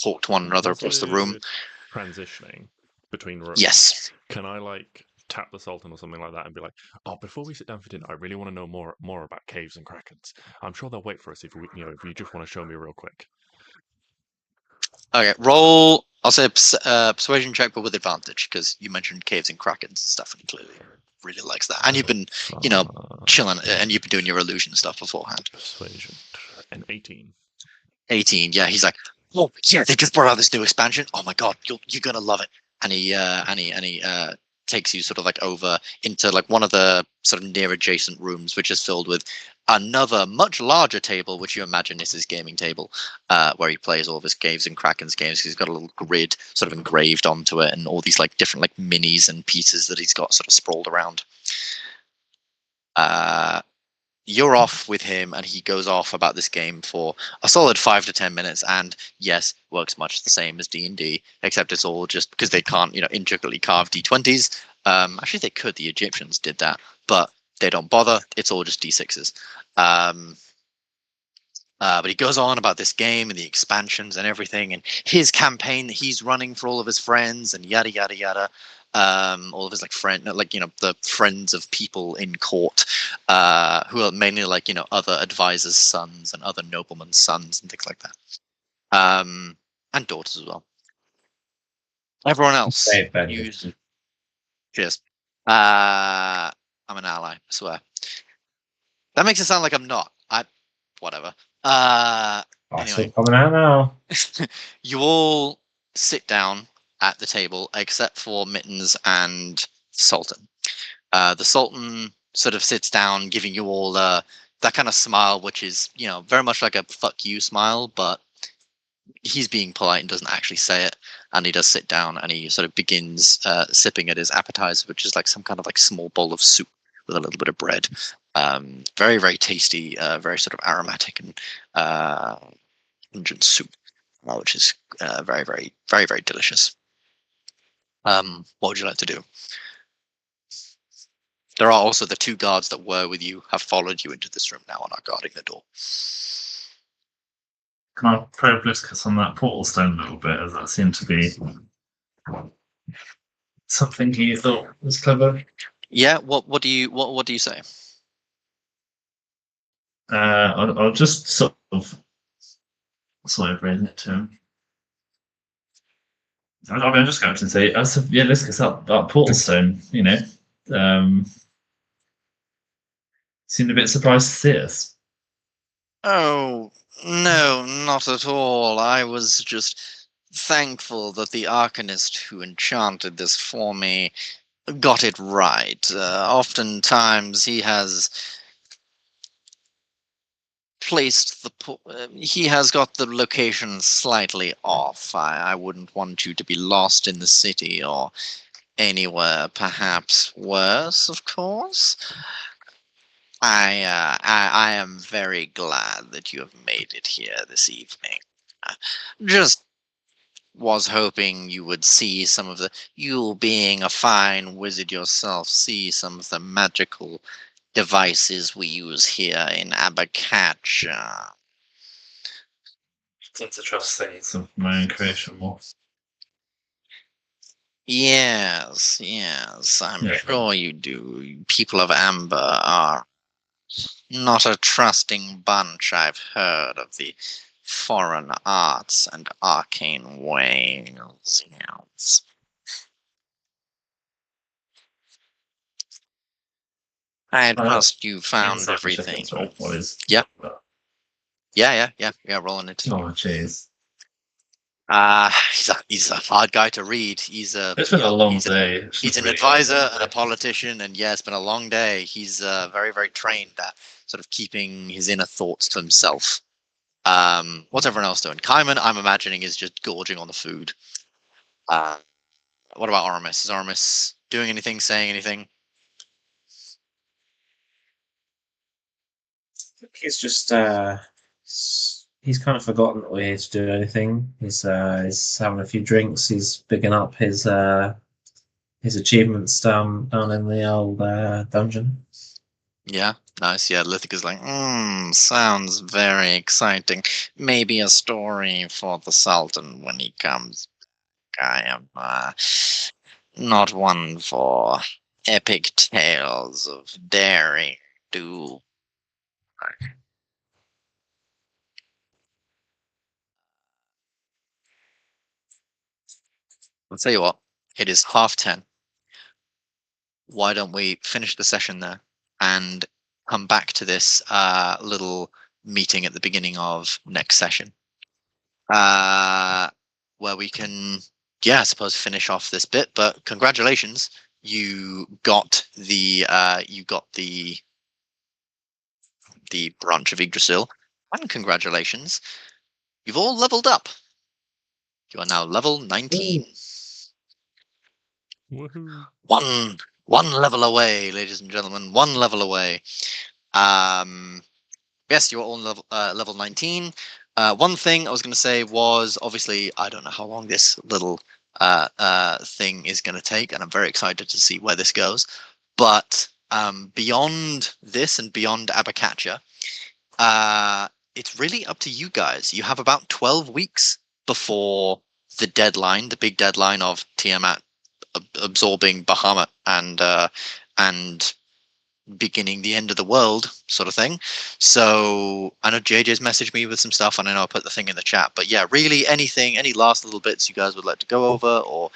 talk to one another across the room. Transitioning between rooms. Yes. Can I like tap the Sultan or something like that and be like, oh, before we sit down for dinner, I really want to know more about caves and krakens. I'm sure they'll wait for us if you just want to show me real quick. Okay, roll. I'll say a persuasion check, but with advantage, because you mentioned caves and krakens and stuff, and he clearly really likes that. And you've been, chilling, and you've been doing your illusion stuff beforehand. Persuasion. An 18. 18. Yeah, he's like, oh yeah, they just brought out this new expansion. Oh my god, you're gonna love it. And he takes you sort of like over into like one of the sort of near adjacent rooms, which is filled with another much larger table, which you imagine is his gaming table, where he plays all of his caves and krakens games. He's got a little grid sort of engraved onto it, and all these like different like minis and pieces that he's got sort of sprawled around. You're off with him, and he goes off about this game for a solid 5 to 10 minutes, and yes, works much the same as D&D, except it's all just because they can't, intricately carve D20s. Actually, they could. The Egyptians did that, but they don't bother. It's all just D6s. But he goes on about this game and the expansions and everything, and his campaign that he's running for all of his friends, and yada yada yada. All of his the friends of people in court, who are mainly like other advisors' sons and other noblemen's sons and things like that, and daughters as well. Everyone else, cheers. I'm an ally, I swear. That makes it sound like I'm not. Whatever. Anyway, coming out now. You all sit down at the table, except for Mittens and Sultan. The Sultan sort of sits down, giving you all that kind of smile, which is, very much like a fuck you smile, but he's being polite and doesn't actually say it. And he does sit down, and he sort of begins sipping at his appetizer, which is like some kind of like small bowl of soup with a little bit of bread. Very, very tasty, very sort of aromatic and pungent soup, which is very, very, very, very delicious. What would you like to do? There are also the 2 guards that were with you have followed you into this room now and are guarding the door. Can I probe Lithicus on that portal stone a little bit, as that seemed to be something he thought was clever? Yeah. What do you say? I'll just sort of raise it to him. I'm just going to say, Lithicus, that portal stone, seemed a bit surprised to see us. Oh, no, not at all. I was just thankful that the Arcanist who enchanted this for me got it right. Oftentimes he has he has got the location slightly off. I wouldn't want you to be lost in the city or anywhere perhaps worse, of course. I am very glad that you have made it here this evening. Just was hoping you would see some of you being a fine wizard yourself, see some of the magical devices we use here in Abercatch. Tend to trust things of my own creation more. Yes, I'm sure you do. People of Amber are not a trusting bunch, I've heard of the foreign arts and arcane ways. Yes. I trust you found everything. What is? Yeah. Yeah. Rolling it. Oh, jeez. He's a hard guy to read. It's been a long day. He's an advisor and a politician, and yeah, it's been a long day. He's very, very trained at sort of keeping his inner thoughts to himself. What's everyone else doing? Kaiman, I'm imagining, is just gorging on the food. What about Oramis? Is Oramis doing anything, saying anything? He's just he's kind of forgotten that we're here to do anything. He's having a few drinks. He's bigging up his achievements down in the old dungeon. Yeah, nice. Yeah, Lithica's like, sounds very exciting. Maybe a story for the Sultan when he comes. I am not one for epic tales of daring do. I'll tell you what, it is 10:30. Why don't we finish the session there and come back to this little meeting at the beginning of next session, where we can, I suppose, finish off this bit. But congratulations, you got the branch of Yggdrasil, and congratulations, you've all leveled up. You are now level 19. Woohoo! One level away, ladies and gentlemen. One level away. Yes, you're all level 19. One thing I was going to say was, obviously, I don't know how long this little thing is going to take, and I'm very excited to see where this goes. But beyond this and beyond Abercatch, it's really up to you guys. You have about 12 weeks before the deadline, the big deadline of Tiamat absorbing Bahamut and beginning the end of the world, sort of thing. So I know JJ's messaged me with some stuff, and I know I put the thing in the chat. But yeah, really, any last little bits you guys would like to go over or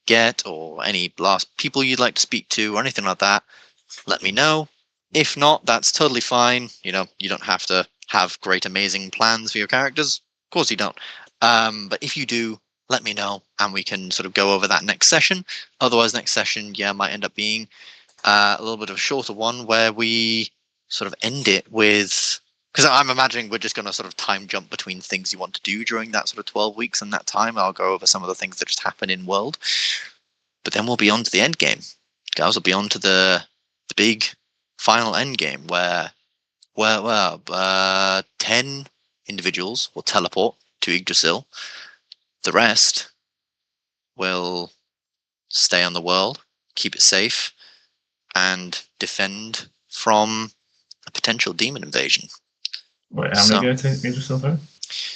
get, or any last people you'd like to speak to, or anything like that, let me know. If not, that's totally fine. You don't have to have great, amazing plans for your characters. Of course you don't. But if you do, let me know, and we can sort of go over that next session. Otherwise, next session, might end up being a little bit of a shorter one where we sort of end it with, because I'm imagining we're just going to sort of time jump between things you want to do during that sort of 12 weeks and that time. I'll go over some of the things that just happen in world, but then we'll be on to the end game. Guys, we'll be on to the big final end game where 10 individuals will teleport to Yggdrasil. The rest will stay on the world, keep it safe, and defend from a potential demon invasion. Wait, how many go to Yggdrasil through?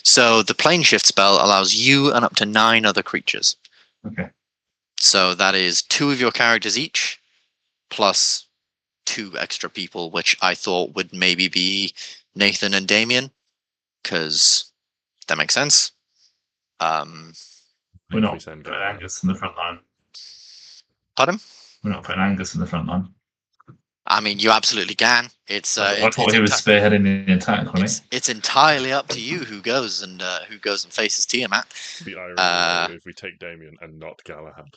So the plane shift spell allows you and up to 9 other creatures. Okay. So that is 2 of your characters each, plus 2 extra people, which I thought would maybe be Nathan and Damien, because that makes sense. We're not putting Angus in the front line. Pardon? We're not putting Angus in the front line. I mean, you absolutely can. It's. I thought he was spearheading the attack, wasn't he? It's entirely up to you who goes and faces Tiamat. The irony if we take Damien and not Galahad.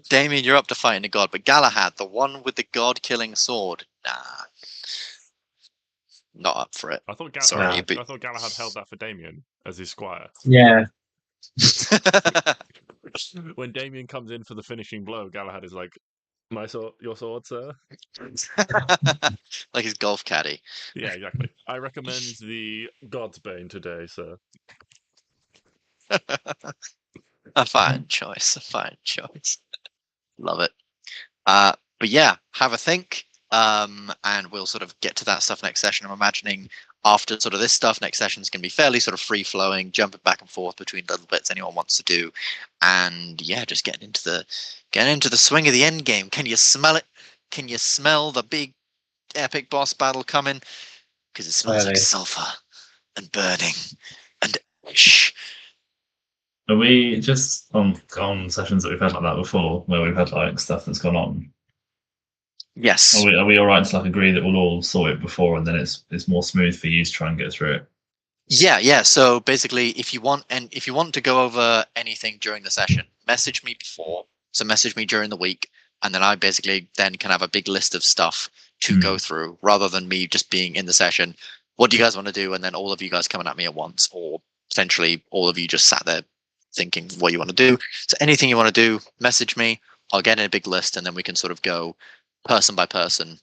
Damien, you're up to fighting a god, but Galahad, the one with the god-killing sword, nah, not up for it. I thought Sorry, I but thought Galahad held that for Damien as his squire. Yeah. When Damien comes in for the finishing blow, Galahad is like, "My sword, your sword, sir." like his golf caddy. Yeah, exactly. I recommend the God's Bane today, sir. A fine choice. A fine choice. Love it. But yeah, have a think. And we'll sort of get to that stuff next session. I'm imagining after sort of this stuff, next session's going to be fairly sort of free flowing, jumping back and forth between little bits anyone wants to do, and yeah, just getting into the swing of the end game. Can you smell it? Can you smell the big epic boss battle coming? Because it smells like Really? sulfur and burning and ash. Are we just on sessions that we've had like that before, where we've had like stuff that's gone on? Yes. Are we all right to like agree that we'll all sort it before, and then it's more smooth for you to try and get through it? Yeah. So basically, if you want to go over anything during the session, message me before. So message me during the week, and then I basically then can have a big list of stuff to go through, rather than me just being in the session. What do you guys want to do? And then all of you guys coming at me at once, or potentially all of you just sat there thinking what you want to do. So anything you want to do, message me. I'll get in a big list, and then we can sort of go person by person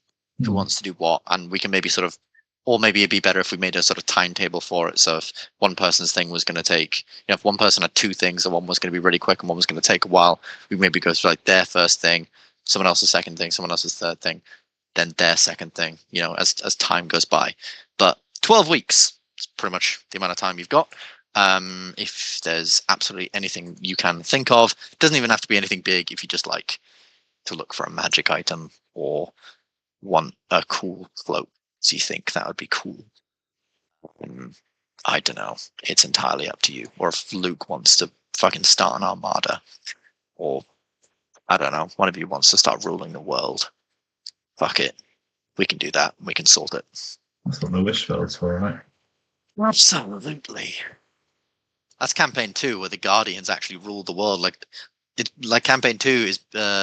who wants to do what, and we can maybe sort of, or maybe it'd be better if we made a sort of timetable for it. So if one person's thing was going to take, if one person had two things, and one was going to be really quick and one was going to take a while, we maybe go through like their first thing, someone else's second thing, someone else's third thing, then their second thing, as time goes by. But 12 weeks is pretty much the amount of time you've got. If there's absolutely anything you can think of, it doesn't even have to be anything big. If you just like to look for a magic item or want a cool cloak, so you think that would be cool. I don't know. It's entirely up to you. Or if Luke wants to fucking start an armada, or I don't know, one of you wants to start ruling the world. Fuck it. We can do that. We can sort it. That's what the wish spell's for, right? Absolutely. That's campaign 2, where the Guardians actually rule the world. Like campaign 2 is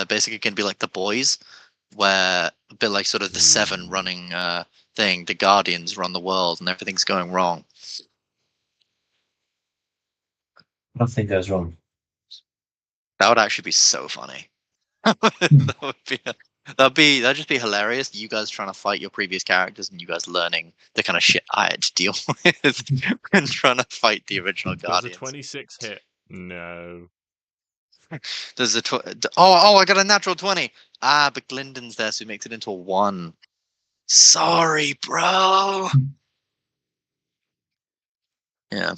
basically going to be like The Boys, where a bit like sort of the Seven running thing. The Guardians run the world, and everything's going wrong. Nothing goes wrong. That would actually be so funny. That'd just be hilarious. You guys trying to fight your previous characters, and you guys learning the kind of shit I had to deal with when trying to fight the original Guardians. Does a 26 hit? No. There's a I got a natural 20. But Glyndan's there, so he makes it into a 1. Sorry, bro. Yeah.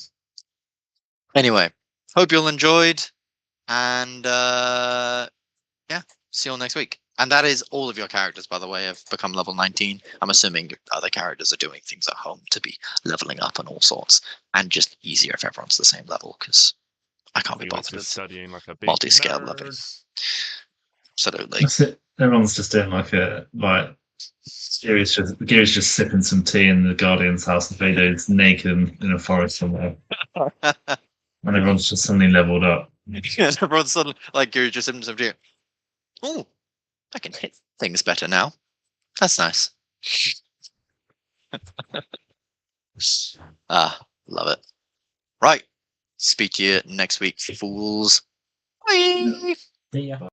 Anyway, hope you all enjoyed, and yeah, see you all next week. And that is all of your characters, by the way, have become level 19. I'm assuming other characters are doing things at home to be leveling up and all sorts, and just easier if everyone's the same level, because I can't be bothered with studying like a big multi-scale nerd. leveling. Absolutely. That's it. Everyone's just doing Gary's just sipping some tea in the Guardian's house, and Vader's naked in a forest somewhere. And everyone's just suddenly leveled up. Everyone's suddenly like you're just in some tea. Oh, I can hit things better now. That's nice. Love it. Right. Speak to you next week, fools. Bye. See ya.